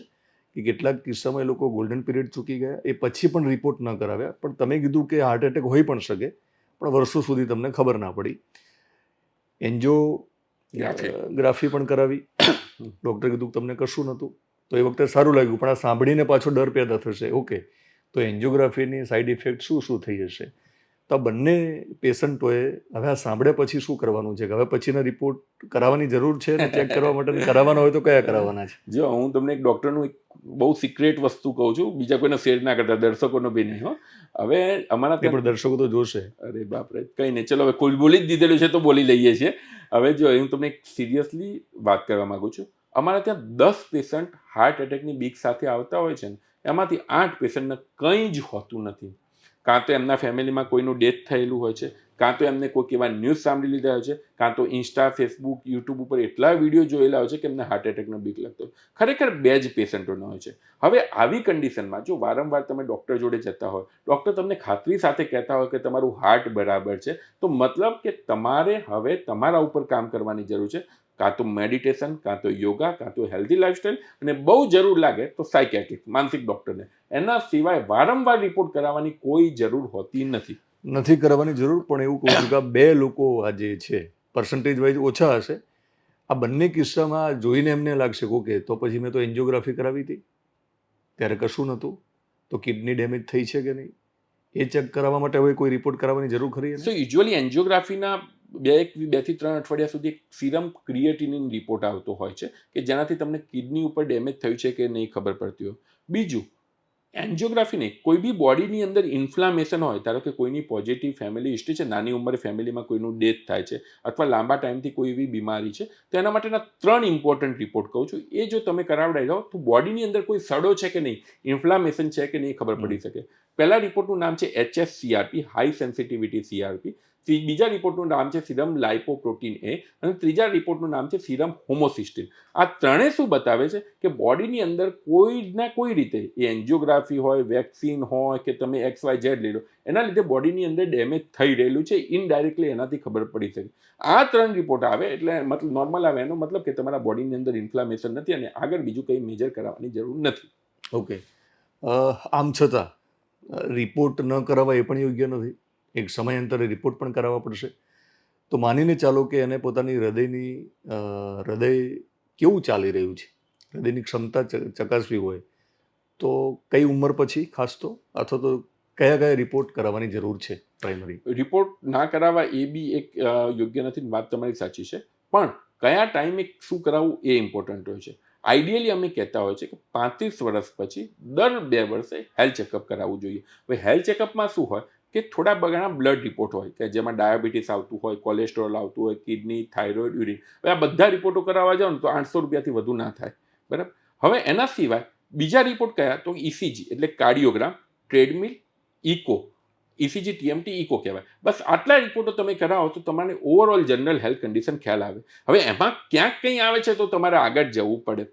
કે કેટલાક કિસ્સામાં એ લોકો ગોલ્ડન પીરિયડ ચૂકી ગયા, એ પછી પણ રિપોર્ટ ન કરાવ્યા, પણ તમે કીધું કે હાર્ટ એટેક હોઈ પણ શકે પણ વર્ષો સુધી તમને ખબર ના પડી. એન્જિયોગ્રાફી પણ કરાવી, ડૉક્ટરે કીધું કે તમને કશું નહોતું, તો એ વખતે સારું લાગ્યું, પણ આ સાંભળીને પાછો ડર પેદા થશે. ઓકે, તો એન્જિયોગ્રાફીની સાઇડ ઇફેક્ટ શું થઈ હશે? તો આ બંને પેશન્ટોએ હવે આ સાંભળ્યા પછી શું કરવાનું છે? હવે પછીના રિપોર્ટ કરાવવાની જરૂર છે ને ચેક કરવા માટે કરાવવાના હોય તો કયા કરાવવાના છે? જો હું તમને એક ડૉક્ટરનું એક બહુ સિક્રેટ વસ્તુ કહું છું, બીજા કોઈને શેર ના કરતા, દર્શકોનો બી નહીં. હવે અમારા પણ દર્શકો તો જોશે. અરે બાપરે, કંઈ નહીં, ચલો હવે કોઈ બોલી જ દીધેલું છે તો બોલી લઈએ છીએ. હવે જો હું તમને એક સિરિયસલી વાત કરવા માગું છું. અમારા ત્યાં 10 પેશન્ટ હાર્ટ એટેકની બીક સાથે આવતા હોય છે ને, એમાંથી 8 પેશન્ટને કંઈ જ હોતું નથી. કાં તો એમના ફેમિલીમાં કોઈનું ડેથ થયેલું હોય છે, કાં તો એમને કોઈક એવા ન્યૂઝ સાંભળી લીધા હોય છે, કાં તો ઇન્સ્ટા, ફેસબુક, યુટ્યુબ ઉપર એટલા વિડીયો જોયેલા હોય છે કે એમને હાર્ટ એટેકનો બીક લાગતો હોય. ખરેખર 2 જ પેશન્ટોનો હોય છે. હવે આવી કન્ડિશનમાં જો વારંવાર તમે ડૉક્ટર જોડે જતા હોય, ડૉક્ટર તમને ખાતરી સાથે કહેતા હોય કે તમારું હાર્ટ બરાબર છે, તો મતલબ કે તમારે હવે તમારા ઉપર કામ કરવાની જરૂર છે. કાં તો મેડિટેશન, કાં તો યોગા, કાં તો હેલ્ધી લાઇફસ્ટાઈલ, અને બહુ જરૂર લાગે તો સાયકેટ્રિક, માનસિક ડૉક્ટરને. એના સિવાય વારંવાર રિપોર્ટ કરાવવાની કોઈ જરૂર હોતી નથી કરવાની જરૂર. પણ એવું કહું છું કે 2 લોકો આ જે છે પર્સન્ટેજ વાઇઝ ઓછા હશે, આ બંને કિસ્સામાં જોઈને એમને લાગશે કે ઓકે, તો પછી મેં તો એન્જિયોગ્રાફી કરાવી હતી ત્યારે કશું નહોતું, તો કિડની ડેમેજ થઈ છે કે નહીં એ ચેક કરાવવા માટે હવે કોઈ રિપોર્ટ કરાવવાની જરૂર ખરી? સો યુઝ્યુઅલી એન્જિયોગ્રાફીના 2 થી 3 અઠવાડિયા સુધી એક સિરમ ક્રિએટિનિન રિપોર્ટ આવતો હોય છે કે જેનાથી તમને કિડની ઉપર ડેમેજ થયું છે કે નહીં ખબર પડતી હોય. બીજું, એન્જિયોગ્રાફી નહીં, કોઈ બી બોડીની અંદર ઇન્ફ્લામેશન હોય, ધારો કે કોઈની પોઝિટિવ ફેમિલી હિસ્ટ્રી છે, નાની ઉંમરે ફેમિલીમાં કોઈનું ડેથ થાય છે, અથવા લાંબા ટાઈમથી કોઈ એવી બીમારી છે, તો એના માટેના 3 ઇમ્પોર્ટન્ટ રિપોર્ટ કહું છું. એ જો તમે કરાવડાવી લો તો બોડીની અંદર કોઈ સડો છે કે નહીં, ઇન્ફ્લામેશન છે કે નહીં ખબર પડી શકે. પહેલા રિપોર્ટનું નામ છે HSCRP, હાઈ સેન્સિટિવિટી CRP. બીજા રિપોર્ટનું નામ છે સીરમ લાઇપોપ્રોટીન A, અને ત્રીજા રિપોર્ટનું નામ છે સીરમ હોમોસિસ્ટિન. આ ત્રણે શું બતાવે છે કે બોડીની અંદર કોઈના કોઈ રીતે, એ એન્જિયોગ્રાફી હોય, વેક્સિન હોય, કે તમે XYZ લઈ લો, એના લીધે બોડીની અંદર ડેમેજ થઈ રહેલું છે, ઇનડાયરેક્ટલી એનાથી ખબર પડી શકે. આ 3 રિપોર્ટ આવે એટલે મતલબ નોર્મલ આવે, એનો મતલબ કે તમારા બોડીની અંદર ઇન્ફ્લામેશન નથી અને આગળ બીજું કંઈ મેજર કરાવવાની જરૂર નથી. ઓકે, આમ છતાં રિપોર્ટ ન કરાવવા એ પણ યોગ્ય નથી. એક સમયાંતરે રિપોર્ટ પણ કરાવવા પડશે. તો માનીને ચાલો કે એને પોતાની હૃદય કેવું ચાલી રહ્યું છે, હૃદયની ક્ષમતા ચકાસવી હોય, તો કઈ ઉંમર પછી ખાસ તો, અથવા તો કયા રિપોર્ટ કરાવવાની જરૂર છે? પ્રાઇમરી રિપોર્ટ ના કરાવવા એ બી એક યોગ્ય નથી, વાત તમારી સાચી છે, પણ કયા ટાઈમે શું કરાવવું એ ઇમ્પોર્ટન્ટ હોય છે. આઈડિયલી અમે કહેતા હોય છે કે 35 વર્ષ પછી દર 2 વર્ષે હેલ્થ ચેકઅપ કરાવવું જોઈએ. હવે હેલ્થ ચેકઅપમાં શું હોય કે થોડા ઘણા બ્લડ રિપોર્ટ હોય કે જેમાં ડાયાબિટીસ આવતું હોય, કોલેસ્ટ્રોલ આવતું હોય, કિડની, થાઇરોઇડ, યુરિન, હવે આ બધા રિપોર્ટો કરાવવા જાઓ ને તો 800 રૂપિયાથી વધુ ના થાય, બરાબર. હવે એના સિવાય બીજા રિપોર્ટ કયા, તો ECG એટલે cardiogram, treadmill, echo, ECG, TMT, echo કહેવાય. બસ આટલા રિપોર્ટો તમે કરાવો તો તમારે ઓવરઓલ જનરલ હેલ્થ કન્ડિશન ખ્યાલ આવે. હવે એમાં ક્યાંક કંઈ આવે છે તો તમારે આગળ જવું પડે.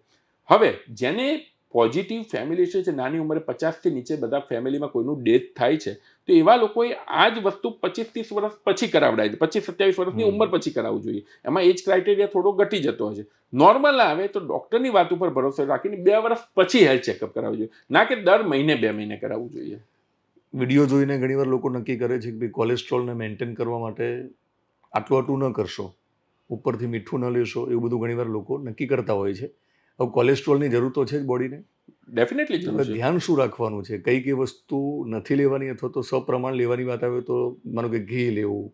હવે જેને પોઝિટિવ ફેમિલી છે, નાની ઉંમરે 50થી નીચે બધા ફેમિલીમાં કોઈનું ડેથ થાય છે, તો એવા લોકોએ આ જ વસ્તુ 25-30 વર્ષ પછી કરાવડાય છે, 25-27 વર્ષની ઉંમર પછી કરાવવું જોઈએ. એમાં એજ ક્રાઇટેરિયા થોડો ઘટી જતો હોય છે. નોર્મલ આવે તો ડૉક્ટરની વાત ઉપર ભરોસો રાખીને 2 વર્ષ પછી હેલ્થ ચેકઅપ કરાવવું જોઈએ, ના કે દર મહિને 2 મહિને કરાવવું જોઈએ. વિડીયો જોઈને ઘણીવાર લોકો નક્કી કરે છે કે ભાઈ કોલેસ્ટ્રોલને મેન્ટેન કરવા માટે આટલું ન કરશો, ઉપરથી મીઠું ન લેશો, એવું બધું ઘણીવાર લોકો નક્કી કરતા હોય છે. હવે કોલેસ્ટ્રોલની જરૂર તો છે જ બોડીને, ડેફિનેટલી જરૂર છે. ધ્યાન શું રાખવાનું છે? કઈ વસ્તુ નથી લેવાની, અથવા તો સપ્રમાણ લેવાની વાત આવે તો માનો કે ઘી લેવું,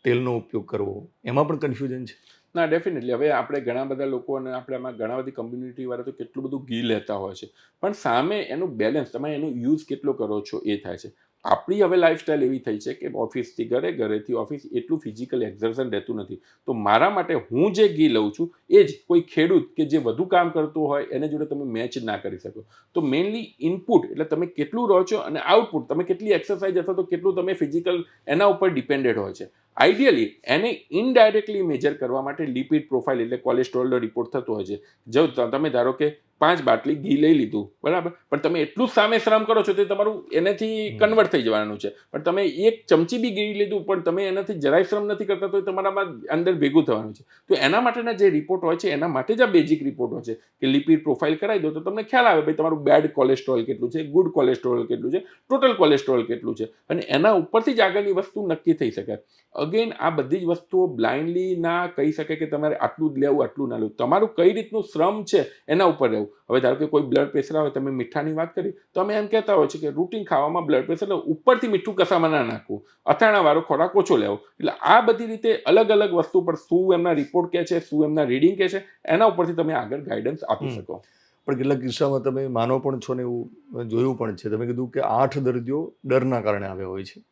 તેલનો ઉપયોગ કરવો, એમાં પણ કન્ફ્યુઝન છે? ના, ડેફિનેટલી. હવે આપણે ઘણા બધા લોકો અને આપણામાં ઘણા બધી કમ્યુનિટીવાળા તો કેટલું બધું ઘી લેતા હોય છે, પણ સામે એનું બેલેન્સ, તમે એનો યુઝ કેટલો કરો છો એ થાય છે. આપણી હવે લાઈફસ્ટાઈલ એવી થઈ છે કે ઓફિસથી ઘરે, ઘરેથી ઓફિસ, એટલું ફિઝિકલ એક્ઝર્શન રહેતું નથી. તો મારા માટે હું જે ઘી લઉં છું એ જ કોઈ ખેડૂત કે જે વધુ કામ કરતો હોય એને જોડે તમે મેચ ના કરી શકો. તો મેઇનલી ઇનપુટ, એટલે તમે કેટલું રહો છો, અને આઉટપુટ, તમે કેટલી એક્સરસાઇઝ અથવા તો કેટલું તમે ફિઝિકલ, એના ઉપર ડિપેન્ડેડ હોય છે. આઈડિયલી એને ઇનડાયરેક્ટલી મેજર કરવા માટે લિપિડ પ્રોફાઇલ, એટલે કોલેસ્ટ્રોલનો રિપોર્ટ થતો હોય છે. જો તમે ધારો કે 5 બાટલી ઘી લઈ લીધું, બરાબર, પણ તમે એટલું જ સામે શ્રમ કરો છો તે તમારું એનાથી કન્વર્ટ થઈ જવાનું છે. પણ તમે 1 ચમચી બી ઘી લીધું પણ તમે એનાથી જરાય શ્રમ નથી કરતા તો એ તમારામાં અંદર ભેગું થવાનું છે. તો એના માટેના જે રિપોર્ટ હોય છે એના માટે જ આ બેઝિક રિપોર્ટ હોય છે કે લિપિડ પ્રોફાઇલ કરાવી દો તો તમને ખ્યાલ આવે ભાઈ તમારું બેડ કોલેસ્ટ્રોલ કેટલું છે, ગુડ કોલેસ્ટ્રોલ કેટલું છે, ટોટલ કોલેસ્ટ્રોલ કેટલું છે, અને એના ઉપરથી જ આગળની વસ્તુ નક્કી થઈ શકે. અગેન આ બધી જ વસ્તુઓ બ્લાઇન્ડલી ના કહી શકે કે તમારે આટલું જ લેવું, આટલું ના લેવું. તમારું કઈ રીતનું શ્રમ છે એના ઉપર રહેવું. હવે ધારો કે કોઈ બ્લડ પ્રેશર આવે, તમે મીઠાની વાત કરી, તો અમે એમ કહેતા હોય છે કે રૂટીન ખાવામાં બ્લડ પ્રેશર ઉપરથી મીઠું કસામાં ના નાખવું, અથાણાવાળો ખોરાક ઓછો લેવો. એટલે આ બધી રીતે અલગ અલગ વસ્તુ પર શું એમના રિપોર્ટ કહે છે, શું એમના રીડિંગ કહે છે, એના ઉપરથી તમે આગળ ગાઈડન્સ આપી શકો. પણ કેટલાક કિસ્સામાં તમે માનો પણ છો ને એવું જોયું પણ છે, તમે કીધું કે 8 દર્દીઓ ડરના કારણે આવ્યા હોય છે.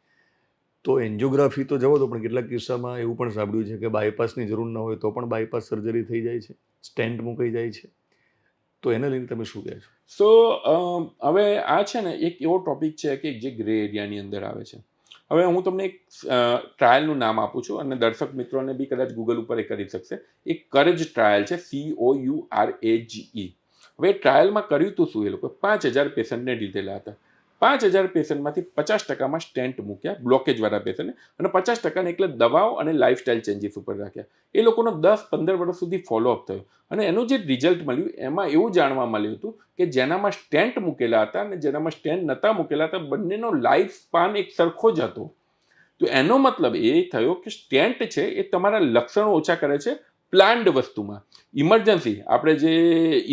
તો એન્જિયોગ્રાફી તો જવો દો, પણ કેટલાક કિસ્સામાં એવું પણ સાંભળ્યું છે કે બાયપાસની જરૂર ન હોય તો પણ બાયપાસ સર્જરી થઈ જાય છે, સ્ટેન્ટ મુકાઈ જાય છે. તો એને લઈને તમે શું કહે છો? સો હવે આ છે ને એક એવો ટોપિક છે કે જે ગ્રે એરિયાની અંદર આવે છે. હવે હું તમને એક ટ્રાયલનું નામ આપું છું અને દર્શક મિત્રોને બી કદાચ ગૂગલ ઉપર એ કરી શકશે. એક કરેજ ટ્રાયલ છે, COURAGE. હવે ટ્રાયલમાં કર્યું હતું શું, એ લોકો 5000 પેશન્ટને લીધેલા હતા. 5000 પેશન્ટમાંથી 50%માં સ્ટેન્ટ મૂક્યા, બ્લોકેજવાળા પેશન્ટને, અને 50%ને એકલા દવાઓ અને લાઇફસ્ટાઇલ ચેન્જીસ ઉપર રાખ્યા. એ લોકોનો 10-15 વર્ષ સુધી ફોલોઅપ થયો અને એનું જે રિઝલ્ટ મળ્યું એમાં એવું જાણવા મળ્યું હતું કે જેનામાં સ્ટેન્ટ મૂકેલા હતા અને જેનામાં સ્ટેન્ટ નહોતા મૂકેલા હતા, બંનેનો લાઈફ સ્પાન એક સરખો જ હતો. તો એનો મતલબ એ થયો કે સ્ટેન્ટ છે એ તમારા લક્ષણો ઓછા કરે છે પ્લાન્ડ વસ્તુમાં. ઇમરજન્સી, આપણે જે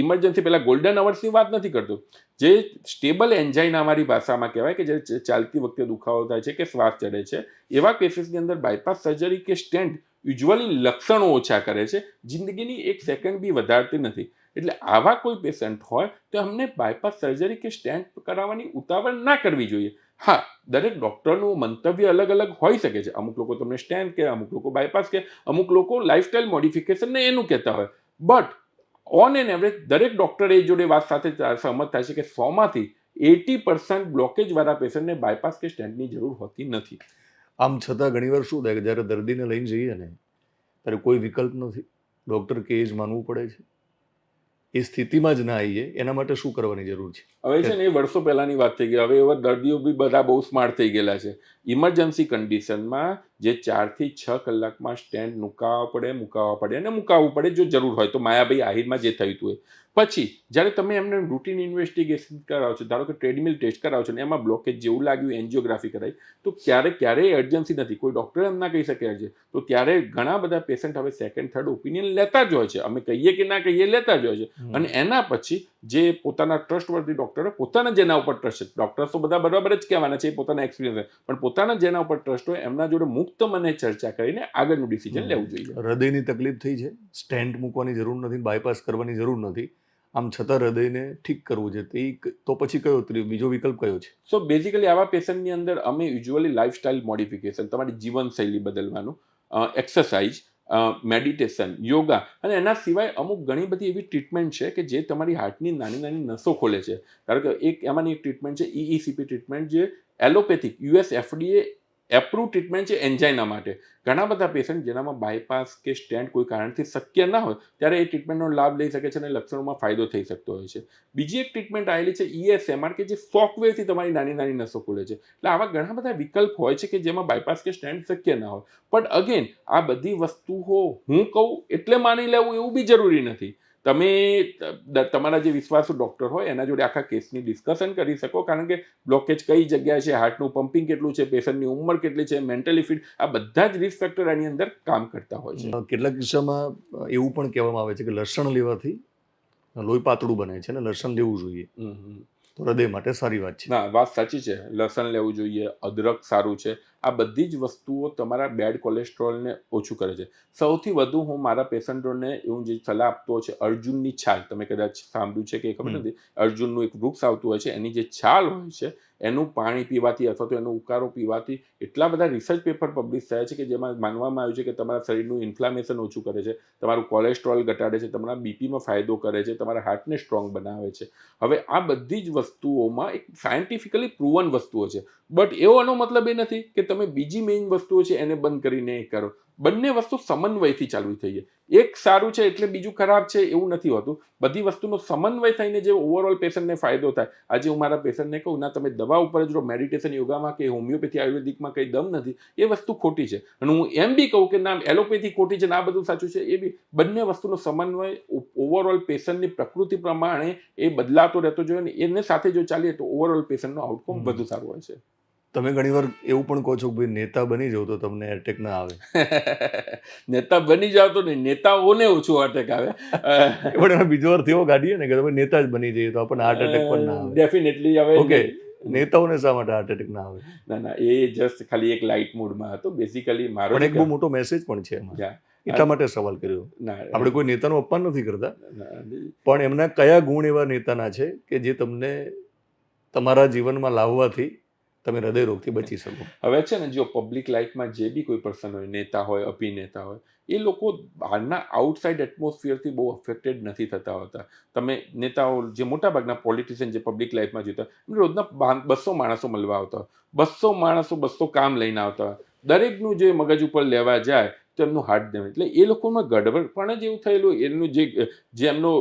ઇમરજન્સી પહેલાં ગોલ્ડન અવર્સની વાત નથી કરતો, જે સ્ટેબલ એન્જાઇન અમારી ભાષામાં કહેવાય કે જે ચાલતી વખતે દુખાવો થાય છે કે શ્વાસ ચડે છે, એવા કેસીસની અંદર બાયપાસ સર્જરી કે સ્ટેન્ટ યુઝ્યુઅલી લક્ષણો ઓછા કરે છે, જિંદગીની 1 સેકન્ડ બી વધારતી નથી. એટલે આવા કોઈ પેશન્ટ હોય તો અમને બાયપાસ સર્જરી કે સ્ટેન્ટ કરાવવાની ઉતાવળ ના કરવી જોઈએ. હા, દરેક ડૉક્ટરનું મંતવ્ય અલગ અલગ હોઈ શકે છે. અમુક લોકો તમને સ્ટેન્ટ કે, અમુક લોકો બાયપાસ કે, અમુક લોકો લાઇફસ્ટાઇલ મોડિફિકેશન ને એનું કહેતા હોય. બટ ઓન એન એવરેજ દરેક ડૉક્ટર એ જોડે વાત સાથે સહમત થાય છે કે 100માંથી 80% બ્લોકેજવાળા પેશન્ટને બાયપાસ કે સ્ટેન્ટની જરૂર હોતી નથી. આમ છતાં ઘણીવાર શું થાય કે જ્યારે દર્દીને લઈને જઈએ ને ત્યારે કોઈ વિકલ્પ નથી, ડૉક્ટર કે જ માનવું પડે છે. એ સ્થિતિમાં જ ના આવીએ એના માટે શું કરવાની જરૂર છે? હવે છે ને એ વર્ષો પહેલાંની વાત થઈ ગઈ. હવે એવા દર્દીઓ બી બધા બહુ સ્માર્ટ થઈ ગયેલા છે. ઇમરજન્સી કન્ડિશનમાં જે 4 થી 6 કલાકમાં સ્ટેન્ટ મુકાવવા પડે જો જરૂર હોય તો. માયાભાઈ આહિરમાં જે થયું હતું એ પછી જ્યારે તમે એમને રૂટીન ઇન્વેસ્ટિગેશન કરાવો છો, ધારો કે ટ્રેડમિલ ટેસ્ટ કરાવો છો ને એમાં બ્લોકેજ જેવું લાગ્યું, એન્જિયોગ્રાફી કરાવી, તો ક્યારેય અર્જન્સી નથી. કોઈ ડૉક્ટર એમ ના કહી શકે છે. તો ત્યારે ઘણા બધા પેશન્ટ હવે સેકન્ડ થર્ડ ઓપિનિયન લેતા જ હોય છે. અમે કહીએ કે ના કહીએ, લેતા જ હોય છે. અને એના પછી જે પોતાના ટ્રસ્ટવર્ધી ડૉક્ટરો, પોતાના જેના ઉપર ટ્રસ્ટ છે, ડૉક્ટર્સ તો બધા બરાબર જ કહેવાના છે, પોતાના એક્સપિરિયન્સ, પણ પોતાના જેના ઉપર ટ્રસ્ટ હોય એમના જોડે મુક્ત મને ચર્ચા કરીને આગળનું ડિસિઝન લેવું જોઈએ. હૃદયની તકલીફ થઈ છે, સ્ટેન્ટ મૂકવાની જરૂર નથી, બાયપાસ કરવાની જરૂર નથી, આમ છતાં હૃદયને ઠીક કરવું છે, તો પછી બીજો વિકલ્પ કયો છે? સો બેઝિકલી આવા પેશન્ટની અંદર અમે યુઝ્યુઅલી લાઇફસ્ટાઇલ મોડિફિકેશન, તમારી જીવનશૈલી બદલવાનું, એક્સરસાઇઝ, મેડિટેશન, યોગા, અને એના સિવાય અમુક ઘણી બધી એવી ટ્રીટમેન્ટ છે કે જે તમારી હાર્ટની નાની નાની નસો ખોલે છે. કારણ કે એમાંની એક ટ્રીટમેન્ટ છે EECP ટ્રીટમેન્ટ, જે allopathic US FDA approve treatment છે એન્જાઇના માટે. ઘણા બધા પેશન્ટ જેનામાં બાયપાસ કે સ્ટેન્ટ કોઈ કારણથી શક્ય ના હોય ત્યારે એ ટ્રીટમેન્ટનો લાભ લઈ શકે છે અને લક્ષણોમાં ફાયદો થઈ શકતો હોય છે. બીજી એક ટ્રીટમેન્ટ આવેલી છે ESMR કે જે સોફ્ટવેરથી તમારી નાની નાની નસો ખોલે છે. એટલે આવા ઘણા બધા વિકલ્પ હોય છે કે જેમાં બાયપાસ કે સ્ટેન્ટ શક્ય ના હોય. પણ અગેન આ બધી વસ્તુઓ હું કહું એટલે માની લેવું એવું બી જરૂરી નથી. તમે તમારા જે વિશ્વાસુ ડૉક્ટર હોય એના જોડે આખા કેસની ડિસ્કશન કરી શકો, કારણ કે બ્લોકેજ કઈ જગ્યાએ છે, હાર્ટનું પમ્પિંગ કેટલું છે, પેશન્ટની ઉંમર કેટલી છે, મેન્ટલી ફિટ, આ બધા જ રિસ્ક ફેક્ટર એની અંદર કામ કરતા હોય છે. કેટલાક કિસ્સામાં એવું પણ કહેવામાં આવે છે કે લસણ લેવાથી લોહી પાતળું બને છે અને લસણ લેવું જોઈએ, તો હૃદય માટે સારી વાત છે. ના, વાત સાચી છે. લસણ લેવું જોઈએ, અદરક સારું છે. આ બધી જ વસ્તુઓ તમારા બેડ કોલેસ્ટ્રોલને ઓછું કરે છે. સૌથી વધુ હું મારા પેશન્ટોને એવું જે સલાહ આપતો છે, અર્જુનની છાલ, તમે કદાચ સાંભળ્યું છે કે ખબર નથી, અર્જુનનું એક વૃક્ષ આવતું હોય છે, એની જે છાલ હોય છે એનું પાણી પીવાથી અથવા તો એનો ઉકાળો પીવાથી એટલા બધા રિસર્ચ પેપર પબ્લિશ થયા છે કે જેમાં માનવામાં આવ્યું છે કે તમારા શરીરનું ઇન્ફ્લામેશન ઓછું કરે છે, તમારું કોલેસ્ટ્રોલ ઘટાડે છે, તમારા બીપીમાં ફાયદો કરે છે, તમારા હાર્ટને સ્ટ્રોંગ બનાવે છે. હવે આ બધી જ વસ્તુઓમાં એક સાયન્ટિફિકલી પ્રૂવન વસ્તુઓ છે, બટ એનો મતલબ એ નથી કે તમે બીજી મેઇન વસ્તુઓ છે એને બંધ કરીને એ કરો. બંને વસ્તુ સમન્વયથી ચાલુ થઈ છે. એક સારું છે એટલે બીજું ખરાબ છે એવું નથી હોતું. બધી વસ્તુનો સમન્વય થઈને જે ઓવરઓલ પેશન્ટને ફાયદો થાય. આજે હું મારા પેશન્ટને કહું, ના તમે દવા ઉપર જ રહો, મેડિટેશન, યોગામાં કે હોમિયોપેથી, આયુર્વેદિકમાં કંઈ દમ નથી, એ વસ્તુ ખોટી છે. અને હું એમ બી કહું કે ના એલોપેથી ખોટી છે ને આ બધું સાચું છે, એ બી બંને વસ્તુનો સમન્વય ઓવરઓલ પેશન્ટની પ્રકૃતિ પ્રમાણે એ બદલાતો રહેતો જોઈએ ને એને સાથે જો ચાલીએ તો ઓવરઓલ પેશન્ટનો આઉટકમ વધુ સારું હોય છે. તમે ઘણીવાર એવું પણ કહો છો કે ભાઈ નેતા બની જાવ તો તમને એટેક ના આવે. નેતા બની જાવ તો નહીં, નેતાઓને ઓછું અટેક આવે. પણ એનો બીજો અર્થ એવો કાઢીએ ને કે તમે નેતા જ બની જઈએ તો આપણને હાર્ટ એટેક પણ ના આવે. ડેફિનેટલી. હવે ઓકે, નેતાઓને શા માટે હાર્ટ એટેક ના આવે? ના એ જસ્ટ ખાલી એક લાઇટ મૂડમાં હતો. બેઝિકલી મારો પણ એક બહુ મોટો મેસેજ પણ છે એમાં, એટલા માટે સવાલ કર્યો. આપણે કોઈ નેતાનું અપમાન નથી કરતા, પણ એમના કયા ગુણ એવા નેતાના છે કે જે તમને તમારા જીવનમાં લાવવાથી તમે હૃદયરોગથી બચી શકો? હવે છે ને, જો પબ્લિક લાઈફમાં જે બી કોઈ પર્સન હોય, નેતા હોય, અભિનેતા હોય, એ લોકો બહારના આઉટસાઇડ એટમોસ્ફિયરથી બહુ અફેક્ટેડ નથી થતા હોતા. તમે નેતાઓ, જે મોટાભાગના પોલિટિશિયન જે પબ્લિક લાઈફમાં જોતા હોય, રોજના 200 માણસો મળવા આવતા હોય, 200 માણસો 200 કામ લઈને આવતા હોય, દરેકનું જે મગજ ઉપર લેવા જાય તો એમનું હાર્ટ ડેમેજ. એટલે એ લોકોમાં ગડબડ પણ જ એવું થયેલું, એમનું જે એમનો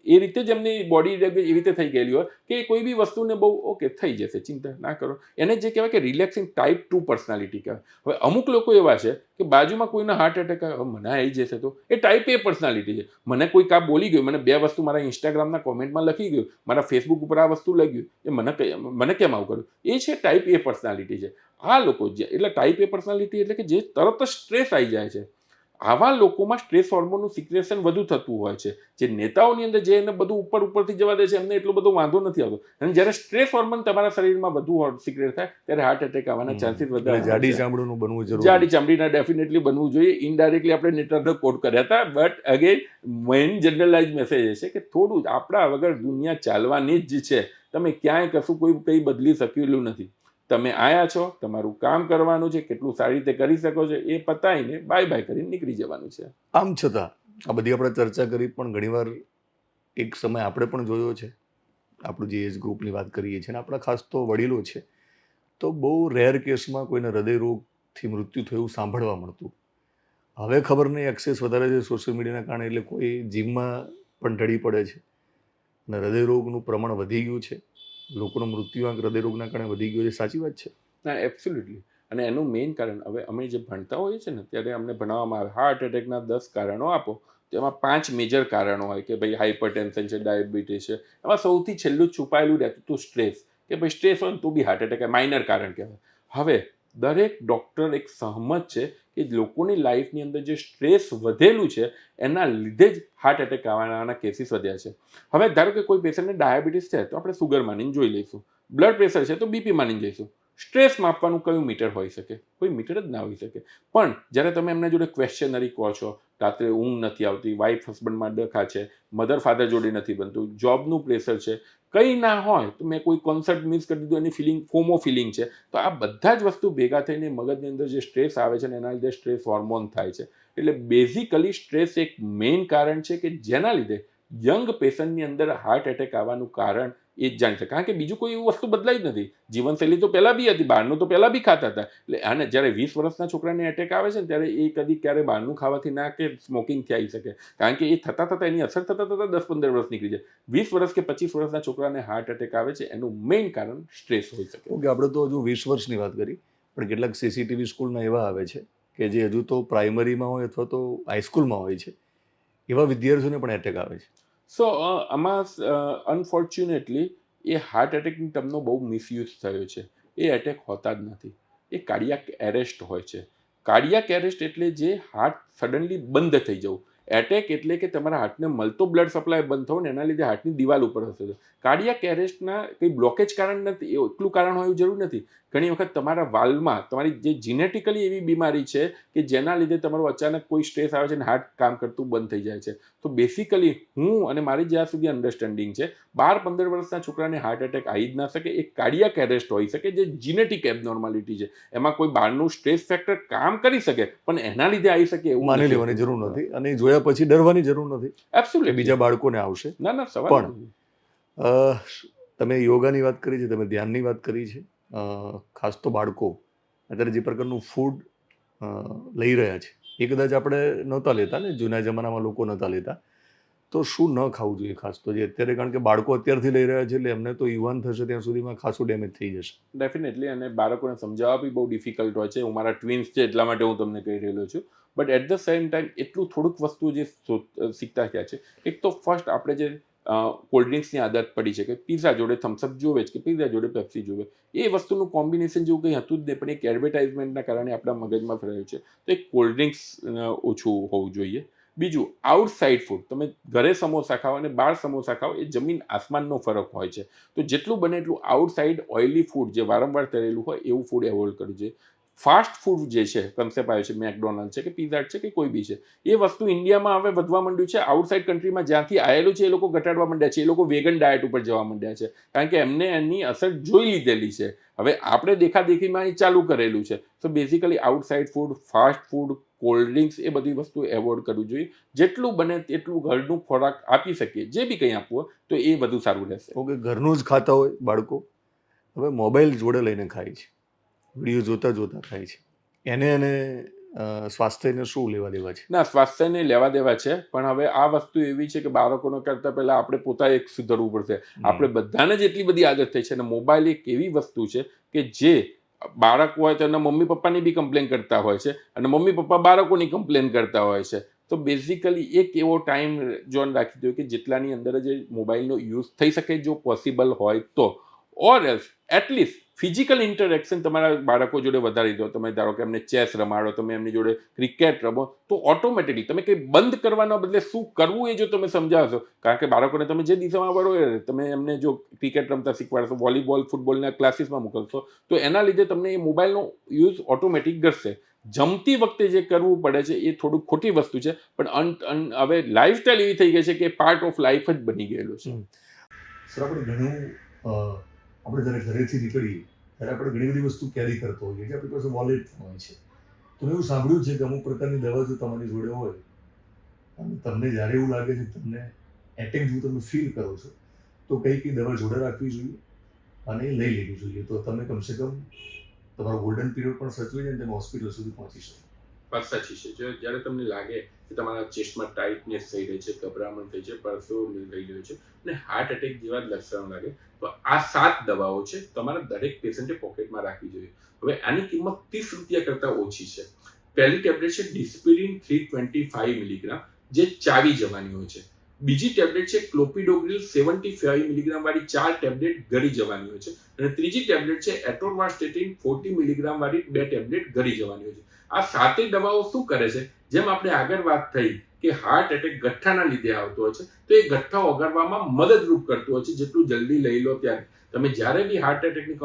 એ રીતે જ એમની બોડી એવી રીતે થઈ ગયેલી હોય કે કોઈ બી વસ્તુને બહુ ઓકે થઈ જશે, ચિંતા ના કરો. એને જે કહેવાય કે રિલેક્સિંગ ટાઈપ 2 પર્સનાલિટી કહેવાય. હવે અમુક લોકો એવા છે કે બાજુમાં કોઈનો હાર્ટ એટેક આવે, મને આવી જશે તો એ ટાઈપ એ પર્સનાલિટી છે. મને કોઈ કા બોલી ગયું, મને 2 વસ્તુ મારા ઇન્સ્ટાગ્રામના કોમેન્ટમાં લખી ગયું, મારા ફેસબુક ઉપર આ વસ્તુ લખ્યું, એ મને કેમ આવું કર્યું, એ છે ટાઈપ એ પર્સનાલિટી છે. આ લોકો એટલે ટાઈપ એ પર્સનાલિટી એટલે કે જે તરત જ સ્ટ્રેસ આવી જાય છે. આવા લોકોમાં સ્ટ્રેસ હોર્મોનનું સિક્રેશન વધુ થતું હોય છે. જે નેતાઓની અંદર જે એને બધું ઉપરથી જવા દે છે એમને એટલો બધો વાંધો નથી આવતો. અને જ્યારે સ્ટ્રેસ હોર્મોન તમારા શરીરમાં વધુ સિક્રેટ થાય ત્યારે હાર્ટ એટેક આવવાના ચાન્સીસ વધારે. જાડી ચામડીનું બનવું જરૂરી. જાડી ચામડીના ડેફિનેટલી બનવું જોઈએ. ઇનડાયરેક્ટલી આપણે નેતાને કોટ કર્યા હતા, but again main generalize message એ છે કે થોડું આપણા વગર દુનિયા ચાલવાની જ છે. તમે ક્યાંય કશું કંઈ બદલી શકેલું નથી. તમે આયા છો, તમારું કામ કરવાનું છે, કેટલું સારી રીતે કરી શકો છો એ પતાવીને બાય બાય કરીને નીકળી જવાનું છે. આમ છતાં આ બધી આપણે ચર્ચા કરી, પણ ઘણીવાર એક સમય આપણે પણ જોયો છે, આપણું જે એજ ગ્રુપની વાત કરીએ છીએ ને આપણા ખાસ તો વડીલો છે, તો બહુ રેર કેસમાં કોઈને હૃદયરોગથી મૃત્યુ થયું સાંભળવા મળતું. હવે ખબર નહીં, એક્સેસ વધારે છે સોશિયલ મીડિયાના કારણે, એટલે કોઈ જીમમાં પણ ઢળી પડે છે અને હૃદયરોગનું પ્રમાણ વધી ગયું છે. લોકોનો મૃત્યુઆંક હૃદયરોગના કારણે વધી ગયો છે. સાચી વાત છે? ના, એબ્સોલ્યુટલી. અને એનું મેઇન કારણ, હવે અમે જે ભણતા હોઈએ છીએ ને ત્યારે અમને ભણાવવામાં આવે હાર્ટ એટેકના 10 કારણો આપો, તો એમાં 5 મેજર કારણો હોય કે ભાઈ હાઇપરટેન્શન છે, ડાયાબિટીસ છે. એમાં સૌથી છેલ્લું છુપાયેલું રહેતું હતું સ્ટ્રેસ, કે ભાઈ સ્ટ્રેસ હોય ને તો બી હાર્ટ એટેક માઇનર કારણ કહેવાય. હવે દરેક ડૉક્ટર એક સહમત છે કે લોકોની લાઈફની અંદર જે સ્ટ્રેસ વધેલું છે એના લીધે જ હાર્ટ એટેક આવવાના કેસીસ વધ્યા છે. હવે ધારો કે કોઈ પેશન્ટને ડાયાબિટીસ છે તો આપણે સુગર માનીને જોઈ લઈશું, બ્લડ પ્રેશર છે તો બીપી માનીને જઈશું. સ્ટ્રેસ માપવાનું કયું મીટર હોઈ શકે? કોઈ મીટર જ ના હોઈ શકે. પણ જ્યારે તમે એમના જોડે ક્વેશ્ચનરી કહો છો, રાત્રે ઊંઘ નથી આવતી, વાઇફ હસબન્ડમાં ડખા છે, મધર ફાધર જોડે નથી બનતું, જોબનું પ્રેશર છે, કંઈ ના હોય તો મેં કોઈ કોન્સર્ટ મિસ કરી દીધું એની ફિલિંગ, ફોમો ફિલિંગ છે, તો આ બધા જ વસ્તુ ભેગા થઈને મગજની અંદર જે સ્ટ્રેસ આવે છે ને એના લીધે સ્ટ્રેસ હોર્મોન થાય છે. એટલે બેઝિકલી સ્ટ્રેસ એક મેઇન કારણ છે કે જેના લીધે યંગ પેશન્ટની અંદર હાર્ટ એટેક આવવાનું કારણ એ જ જાણી શકે. કારણ કે બીજું કોઈ એવું વસ્તુ બદલાઈ જ નથી. જીવનશૈલી તો પહેલાં બી હતી, બહારનું તો પહેલાં બી ખાતા હતા. એટલે આને જ્યારે 20 વર્ષના છોકરાને એટેક આવે છે ને ત્યારે એ ક્યારે બહારનું ખાવાથી ના કે સ્મોકિંગથી આવી શકે. કારણ કે એ થતાં એની અસર થતાં 10-15 વર્ષ નીકળી જાય. 20 વર્ષ કે 25 વર્ષના છોકરાને હાર્ટ એટેક આવે છે એનું મેઇન કારણ સ્ટ્રેસ હોઈ શકે. ઓકે, આપણે તો હજુ 20 વર્ષની વાત કરી, પણ કેટલાક સીસીટીવી સ્કૂલના એવા આવે છે કે જે હજુ તો પ્રાઇમરીમાં હોય અથવા તો હાઈસ્કૂલમાં હોય છે, એવા વિદ્યાર્થીઓને પણ એટેક આવે છે. સો આમાં અનફોર્ચ્યુનેટલી એ હાર્ટ એટેકની ટર્મનો બહુ મિસયુઝ થયો છે. એ એટેક હોતા જ નથી, એ કાર્ડિયાક એરેસ્ટ હોય છે. કાર્ડિયાક એરેસ્ટ એટલે જે હાર્ટ સડનલી બંધ થઈ જવું, એટેક એટલે કે તમારા હાર્ટને મળતો બ્લડ સપ્લાય બંધ થવો ને એના લીધે હાર્ટની દિવાલ ઉપર હશે. કાર્ડિયાક એરેસ્ટના કંઈ બ્લોકેજ કારણ નથી, એટલું કારણ હોય એવું જરૂર નથી. ઘણી વખત તમારા વાલ્વમાં તમારી જે જીનેટિકલી એવી બીમારી છે કે જેના લીધે તમારું અચાનક કોઈ સ્ટ્રેસ આવે છે અને હાર્ટ કામ કરતું બંધ થઈ જાય છે. તો બેસિકલી હું અને મારી જ્યાં સુધી અન્ડરસ્ટેન્ડિંગ છે 12-15 વર્ષના છોકરાને હાર્ટ એટેક આવી જ ના શકે. એક કાર્ડિયાક એરેસ્ટ હોઈ શકે જે જીનેટિક એબનોર્માલિટી છે. એમાં કોઈ બહારનું સ્ટ્રેસ ફેક્ટર કામ કરી શકે પણ એના લીધે આવી શકે એવું માની લેવાની જરૂર નથી અને એ જોયા પછી ડરવાની જરૂર નથી કે એબ્સોલ્યુટલી બીજા બાળકોને આવશે. ના સવાલ પણ તમે યોગાની વાત કરી છે, તમે ધ્યાનની વાત કરી છે. ખાસ તો બાળકો અત્યારે જે પ્રકારનું ફૂડ લઈ રહ્યા છે એ કદાચ આપણે નહોતા લેતા ને, જૂના જમાનામાં લોકો નહોતા લેતા. તો શું ન ખાવું જોઈએ ખાસ તો જે અત્યારે, કારણ કે બાળકો અત્યારથી લઈ રહ્યા છે એટલે એમને તો યુવાન થશે ત્યાં સુધીમાં ખાસું ડેમેજ થઈ જશે. ડેફિનેટલી. અને બાળકોને સમજાવવા બી બહુ ડિફિકલ્ટ હોય છે. હું મારા ટ્વિન્સ છે એટલા માટે હું તમને કહી રહેલો છું. But at the same time એટલું થોડુંક વસ્તુ જે શીખતા થયા છે. એક તો ફર્સ્ટ આપણે જે કોલ્ડ ડ્રિંક્સની આદત પડી છે કે પીઝા જોડે થમ્સઅપ જોવે જ કે પીઝા જોડે પેપ્સી જોવે, એ વસ્તુનું કોમ્બિનેશન જેવું કંઈ હતું જ નહીં, પણ એક એડવર્ટાઇઝમેન્ટના કારણે આપણા મગજમાં ફરેલું છે. તો એક કોલ્ડ ડ્રિંક્સ ઓછું હોવું જોઈએ. બીજું, આઉટસાઇડ ફૂડ. તમે ઘરે સમોસા ખાઓ અને બહાર સમોસા ખાઓ એ જમીન આસમાનનો ફરક હોય છે. તો જેટલું બને એટલું આઉટસાઇડ ઓઇલી ફૂડ જે વારંવાર તળેલું હોય એવું ફૂડ એવોઇડ કરવું જોઈએ. ફાસ્ટ ફૂડ જે છે, કન્સેપ્ટ આવ્યો છે, મેકડોનાલ્ડ છે કે પીઝા છે કે કોઈ બી છે, એ વસ્તુ ઇન્ડિયામાં હવે વધવા માંડ્યું છે. આઉટસાઇડ કન્ટ્રીમાં જ્યાંથી આવેલું છે એ લોકો ઘટાડવા માંડ્યા છે. એ લોકો વેગન ડાયટ ઉપર જવા માંડ્યા છે કારણ કે એમને એની અસર જોઈ લીધેલી છે. હવે આપણે દેખાદેખીમાં એ ચાલુ કરેલું છે. તો basically outside food, fast food, cold drinks એ બધી વસ્તુ એવોઇડ કરવું જોઈએ. જેટલું બને તેટલું ઘરનું ખોરાક આપી શકીએ, જે બી કંઈ આપવું હોય તો એ બધું સારું રહેશે. ઓકે, ઘરનું જ ખાતા હોય બાળકો, હવે મોબાઈલ જોડે લઈને ખાય છે, વિડીયો જોતા જોતા ખાય છે, એને સ્વાસ્થ્યને શું લેવા દેવા છે? ના, સ્વાસ્થ્યને લેવા દેવા છે, પણ હવે આ વસ્તુ એવી છે કે બાળકોને કરતાં પહેલા આપણે પોતાએ એક સુધરવું પડશે. આપણે બધાને જ એટલી બધી આદત થઈ છે અને મોબાઈલ એક એવી વસ્તુ છે કે જે બાળક હોય તો એના મમ્મી પપ્પાની બી કમ્પ્લેન કરતા હોય છે અને મમ્મી પપ્પા બાળકોની કમ્પ્લેન કરતા હોય છે. તો બેઝિકલી એક એવો ટાઈમ ઝોન રાખી દો કે જેટલાની અંદર જ મોબાઈલનો યુઝ થઈ શકે જો પોસિબલ હોય તો. Or else at least physical interaction તમારા બાળકો જોડે વધારી દો. તમે ધારો કે એમને ચેસ રમાડો, તમે એમની જોડે ક્રિકેટ રમો, તો ઓટોમેટિકલી તમે કંઈ બંધ કરવાના બદલે શું કરવું એ જો તમે સમજાવશો, કારણ કે બાળકોને તમે જે દિશામાં વળો એ તમે એમને જો ક્રિકેટ રમતા શીખવાડશો, વોલીબોલ, ફૂટબોલના ક્લાસીસમાં મોકલશો, તો એના લીધે તમને એ મોબાઈલનો યુઝ ઓટોમેટિક ઘટશે. જમતી વખતે જે કરવું પડે છે એ થોડુંક ખોટી વસ્તુ છે, પણ હવે લાઈફસ્ટાઈલ એવી થઈ ગઈ છે કે પાર્ટ ઓફ લાઈફ જ બની ગયેલો છે. સર, આપણે ઘણું આપણે જ્યારે ઘરેથી નીકળીએ ત્યારે આપણે ઘણી બધી વસ્તુ કેરી કરતો હોઈએ છીએ, આપણી પાસે વોલેટ હોય છે. તો મેં એવું સાંભળ્યું છે કે અમુક પ્રકારની દવા જો તમારી જોડે હોય અને તમને જ્યારે એવું લાગે છે તમને એટેક જેવું તમે ફીલ કરો છો તો કઈ દવા જોડે રાખવી જોઈએ અને એ લઈ લેવી જોઈએ, તો તમે કમસે કમ તમારો ગોલ્ડન પીરિયડ પણ સચવી જાય અને તમે હોસ્પિટલ સુધી પહોંચી શકો. વાત સાચી છે. જો જ્યારે તમને લાગે કે તમારા ચેસ્ટમાં ટાઇટનેસ થઈ રહી છે, ગભરામણ થઈ છે, પરસેવો થઈ રહ્યો છે અને હાર્ટ એટેક જેવા જ લક્ષણો લાગે તો આ 7 દવાઓ છે તમારા દરેક પેશન્ટે પોકેટમાં રાખવી જોઈએ. હવે આની કિંમત 30 રૂપિયા કરતાં ઓછી છે. પહેલી ટેબ્લેટ છે ડિસ્પિરિન 325 મિલીગ્રામ, જે ચાવી જવાની હોય છે. બીજી ટેબ્લેટ છે ક્લોપિડોગ્રિલ 75 મિલીગ્રામ વાળી 4 ટેબ્લેટ ગળી જવાની હોય છે. અને ત્રીજી ટેબ્લેટ છે એટોર્વાસ્ટેટિન 40 મિલીગ્રામ વાળી 2 ટેબ્લેટ ગળી જવાની હોય છે. આ 7 દવાઓ શું કરે છે, જેમ આપણે આગળ વાત થઈ કે હાર્ટ એટેક ગઠ્ઠાના લીધે આવતો હોય છે, તો એ ગઠ્ઠા ઓગાળવામાં મદદરૂપ કરતું હોય છે. જેટલું જલ્દી લઈ લો ત્યારે તમે જ્યારે બી હાર્ટ એટેકની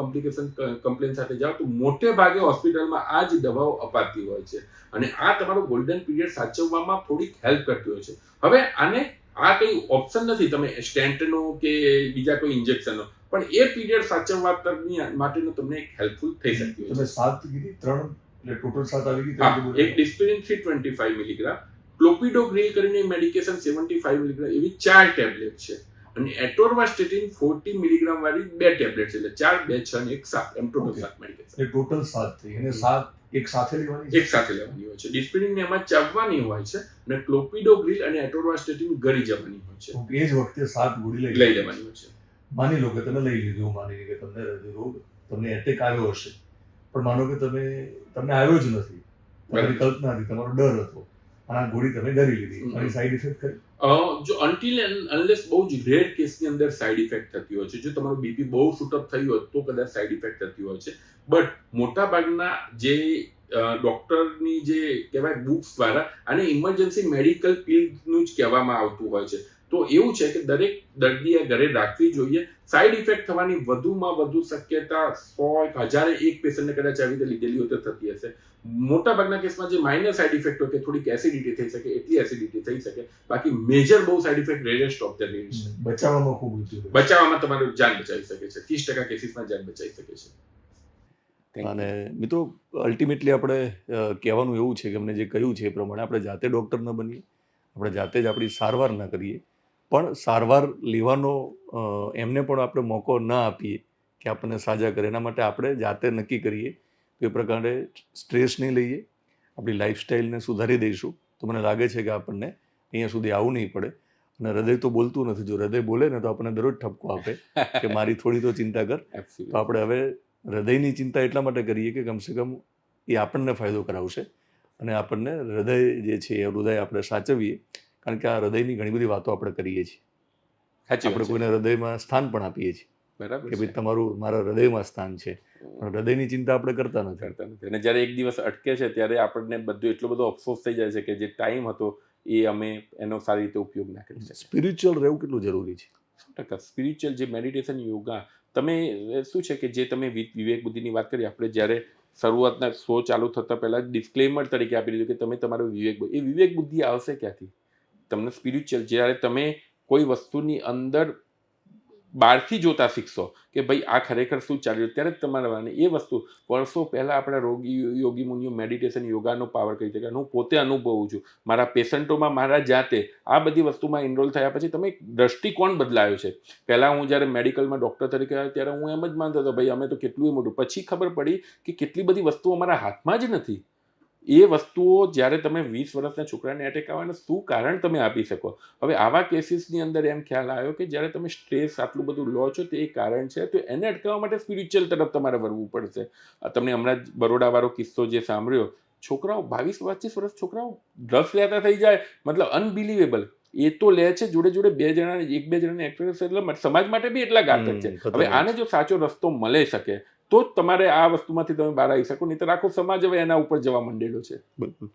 કમ્પ્લેન સાથે જાઓ તો મોટે ભાગે હોસ્પિટલમાં આ જ દવાઓ અપાતી હોય છે અને આ તમારો ગોલ્ડન પીરિયડ સાચવવામાં થોડીક હેલ્પ કરતી હોય છે. હવે આ કંઈ ઓપ્શન નથી તમે સ્ટેન્ટનો કે બીજા કોઈ ઇન્જેક્શનનો, પણ એ પીરિયડ સાચવવા માટેનો તમને એક હેલ્પફુલ થઈ શકતી હોય છે. તમે 7 કીધી, 3 એટલે ટોટલ 7 આવી ગઈ. હા, એક ડિસ્પિરિન 325 મિલીગ્રામ, ક્લોપિડોગ્રિલ કરીને મેડિકેશન 75 મિલીગ્રામ, એવી 4 ટેબ્લેટ છે અને એટોર્વાસ્ટેટિન 40 મિલીગ્રામ વાળી 2 ટેબ્લેટ છે. એટલે 4, 2, 6 અને 1, 7 એમ ટોટલ 7 મેડિકેશન. એટલે ટોટલ 7 થઈ અને 7 એક સાથે લેવાની છે? એક સાથે લેવાની હોય છે. ડિસ્પિરિન એમાં ચાવવાની હોય છે અને ક્લોપિડોગ્રિલ અને એટોર્વાસ્ટેટિન ગળી જવાની હોય છે. એ જ વખતે 7 ગોળી લઈ લેવાની હોય છે. માની લો કે તમે લઈ લીધું, માની કે તમને રોગ, તમને એટેક આવ્યો હશે, પણ માનો કે તમને આવ્યો જ નથી, તમારી કલ્પના હતી, તમારો ડર હતો, અને આ ગોળી તમે ગળી લીધી, આની સાઈડ ઇફેક્ટ કરી? જો અનટિલ અનલેસ બહુ જ રેર કેસની અંદર સાઈડ ઇફેક્ટ થતી હોય છે. જો તમારું બીપી બહુ શૂટઅપ થયું હોય તો કદાચ સાઈડ ઇફેક્ટ થતી હોય છે. બટ મોટા ભાગના જે ડોક્ટરની જે કહેવાય બુક્સ દ્વારા અને ઇમરજન્સી મેડિકલ પીલનું જ કહેવામાં આવતું હોય છે. તો એવું છે કે દરેક દર્દીએ ઘરે રાખવી જોઈએ. સાઈડ ઇફેક્ટ થવાની વધુમાં વધુ શક્યતા 100 1001 પેશન્ટને કદાચ આવી રીતે લીધેલી હોય તો થતી હશે. મોટાભાગના કેસમાં જે માઇનર સાઈડ ઇફેક્ટ હોય કે થોડીક એસિડિટી થઈ શકે, એટલી એસિડિટી થઈ શકે. બાકી મેજર બહુ side effect rarest of the rare છે. બચાવવામાં ખૂબ ઊંચું બચાવવામાં તમારું જાન બચાવી શકે છે. 30% કેસીસમાં જાન બચાવી શકે છે. અને મિત્રો અલ્ટિમેટલી આપણે કહેવાનું એવું છે કે અમને જે કહ્યું છે એ પ્રમાણે આપણે જાતે ડૉક્ટર ન બનીએ, આપણે જાતે જ આપણી સારવાર ન કરીએ, પણ સારવાર લેવાનો એમને પણ આપણે મોકો ન આપીએ કે આપણને સાજા કરે. એના માટે આપણે જાતે નક્કી કરીએ કે એ પ્રકારે સ્ટ્રેસ નહીં લઈએ, આપણી લાઈફસ્ટાઈલને સુધારી દઈશું તો મને લાગે છે કે આપણને અહીંયા સુધી આવવું નહીં પડે. અને હૃદય તો બોલતું નથી. જો હૃદય બોલે ને તો આપણને દરરોજ ઠપકો આપે કે મારી થોડી તો ચિંતા કર. તો આપણે હવે હૃદયની ચિંતા એટલા માટે કરીએ કે કમસે કમ એ આપણને ફાયદો કરાવશે અને આપણને હૃદય જે છે એ હૃદય આપણે સાચવીએ. કારણ કે આ હૃદયની ઘણી બધી વાતો આપણે કરીએ છીએ. આપણે કોઈને હૃદયમાં સ્થાન પણ આપીએ છીએ બરાબર કે ભાઈ તમારું મારા હૃદયમાં સ્થાન છે, પણ હૃદયની ચિંતા આપણે કરતા નથી. અને જ્યારે એક દિવસ અટકે છે ત્યારે આપણને બધું એટલો બધો અફસોસ થઈ જાય છે કે જે ટાઈમ હતો એ અમે એનો સારી રીતે ઉપયોગ ના કરી શકીએ. સ્પિરિચ્યુઅલ રહેવું કેટલું જરૂરી છે? 100% સ્પિરિચ્યુઅલ જે મેડિટેશન યોગા તમે શું છે કે જે તમે વિવેક બુદ્ધિની વાત કરી, આપણે જ્યારે શરૂઆતના શો ચાલુ થતા પહેલા ડિસ્ક્લેમર તરીકે આપી દીધું કે તમે તમારો વિવેક બુદ્ધિ આવશે ક્યાંથી? તમને સ્પિરિચ્યુઅલ જ્યારે તમે કોઈ વસ્તુની અંદર બહારથી જોતા શીખશો કે ભાઈ આ ખરેખર શું ચાલી રહ્યું, ત્યારે જ તમારે એ વસ્તુ વર્ષો પહેલાં આપણા યોગી મુનિઓ મેડિટેશન યોગાનો પાવર કહી શકે. હું પોતે અનુભવું છું મારા પેશન્ટોમાં, મારા જાતે આ બધી વસ્તુમાં ઇનરોલ થયા પછી તમે દ્રષ્ટિકોણ બદલાયો છે. પહેલાં હું જ્યારે મેડિકલમાં ડૉક્ટર તરીકે આવ્યો ત્યારે હું એમ જ માનતો હતો ભાઈ અમે તો કેટલું મોટું. પછી ખબર પડી કે કેટલી બધી વસ્તુઓ અમારા હાથમાં જ નથી. એ વસ્તુઓ જ્યારે તમે 20 વર્ષના છોકરાને એટેક આવે ને શું કારણ તમે આપી શકો. હવે આવા કેસીસની અંદર એમ ખ્યાલ આવ્યો કે જ્યારે તમે સ્ટ્રેસ આટલું બધું લો છો તે કારણ છે, તો એને અટકાવવા માટે સ્પિરિચ્યુઅલ તરફ તમારે વળવું પડશે. તમને હમણાં જ બરોડાવાળો કિસ્સો જે સાંભળ્યો, છોકરાઓ 22-25 વર્ષ છોકરાઓ ડ્રગ્સ લેતા થઈ જાય, મતલબ અનબિલિવેબલ. એ તો લે છે જોડે જોડે 1-2 જણાને એક્સરસાઇઝ, એટલે સમાજ માટે બી એટલા ઘાતક છે. હવે આને જો સાચો રસ્તો મળે શકે તો જ તમારે આ વસ્તુમાંથી તમે બહાર આવી શકો, નહીં તો આખો સમાજ હવે એના ઉપર જવા માંડેલો છે. બિલકુલ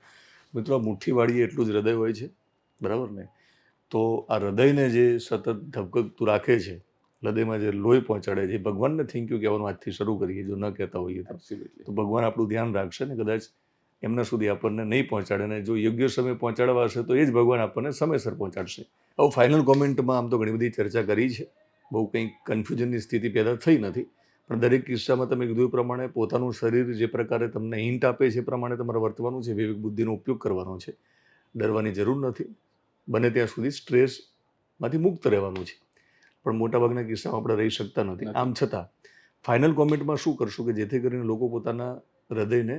મિત્રો, મુઠ્ઠીવાળી એટલું જ હૃદય હોય છે, બરાબર ને? તો આ હૃદયને જે સતત ધબકતું રાખે છે, હૃદયમાં જે લોહી પહોંચાડે છે, ભગવાનને થેન્ક યુ કહેવાનું આજથી શરૂ કરીએ. જો ન કહેતા હોઈએ તો ભગવાન આપણું ધ્યાન રાખશે ને કદાચ એમના સુધી આપણને નહીં પહોંચાડે, ને જો યોગ્ય સમય પહોંચાડવા હશે તો એ જ ભગવાન આપણને સમયસર પહોંચાડશે. હવે ફાઇનલ કોમેન્ટમાં આમ તો ઘણી બધી ચર્ચા કરી છે, બહુ કંઈ કન્ફ્યુઝનની સ્થિતિ પેદા થઈ નથી, પણ દરેક કિસ્સામાં તમે કીધું એ પ્રમાણે પોતાનું શરીર જે પ્રકારે તમને હિન્ટ આપે છે એ પ્રમાણે તમારે વર્તવાનું છે, વિવેક બુદ્ધિનો ઉપયોગ કરવાનો છે, ડરવાની જરૂર નથી. બને ત્યાં સુધી સ્ટ્રેસમાંથી મુક્ત રહેવાનું છે, પણ મોટાભાગના કિસ્સામાં આપણે રહી શકતા નથી. આમ છતાં ફાઇનલ કોમેન્ટમાં શું કરશું કે જેથી કરીને લોકો પોતાના હૃદયને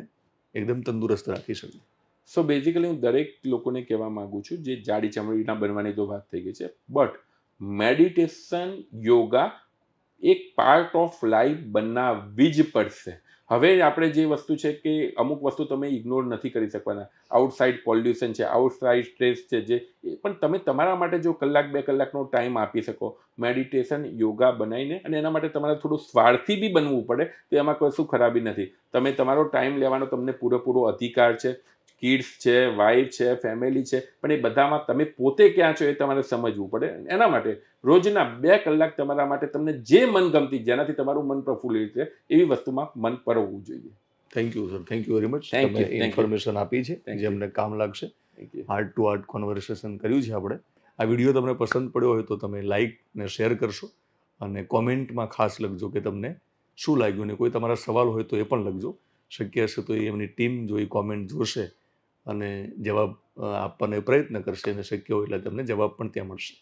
એકદમ તંદુરસ્ત રાખી શકે? સો બેઝિકલી હું દરેક લોકોને કહેવા માંગુ છું, જે જાડી ચામડીના બનવાની તો વાત થઈ ગઈ છે, બટ મેડિટેશન યોગા એક પાર્ટ ઓફ લાઈફ બનાવવી જ પડશે. હવે આપણે જે વસ્તુ છે કે અમુક વસ્તુ તમે ઇગ્નોર નથી કરી શકવાના. આઉટસાઇડ પોલ્યુશન છે, આઉટસાઇડ સ્ટ્રેસ છે, જે પણ તમે તમારા માટે જો 1-2 કલાકનો ટાઈમ આપી શકો મેડિટેશન યોગા બનાવીને, અને એના માટે તમારે થોડું સ્વાર્થી બી બનવું પડે તો એમાં કશું ખરાબી નથી. તમે તમારો ટાઈમ લેવાનો તમને પૂરેપૂરો અધિકાર છે. કિડ્સ છે, વાઇફ છે, ફેમિલી છે, પણ એ બધામાં તમે પોતે ક્યાં છો એ તમારે સમજવું પડે. એના માટે રોજના 2 કલાક તમારા માટે તમને જે મનગમતી, જેનાથી તમારું મન પ્રફુલ્લિત છે એવી વસ્તુમાં મન પરવવું જોઈએ. Thank you sir, thank you very much. તમે ઇન્ફોર્મેશન આપી છે જે અમને કામ લાગશે. હાર્ટ ટુ હાર્ટ કોન્વર્સેશન કર્યું છે આપણે. આ વિડીયો તમને પસંદ પડ્યો હોય તો તમે લાઇક ને શેર કરશો, અને કોમેન્ટમાં ખાસ લખજો કે તમને શું લાગ્યું, ને કોઈ તમારા સવાલ હોય તો એ પણ લખજો. શક્ય હશે તો એમની ટીમ જો એ કોમેન્ટ જોશે અને જવાબ આપવાનો પ્રયત્ન કરશે, અને શક્ય હોય એટલે તમને જવાબ પણ ત્યાં મળશે.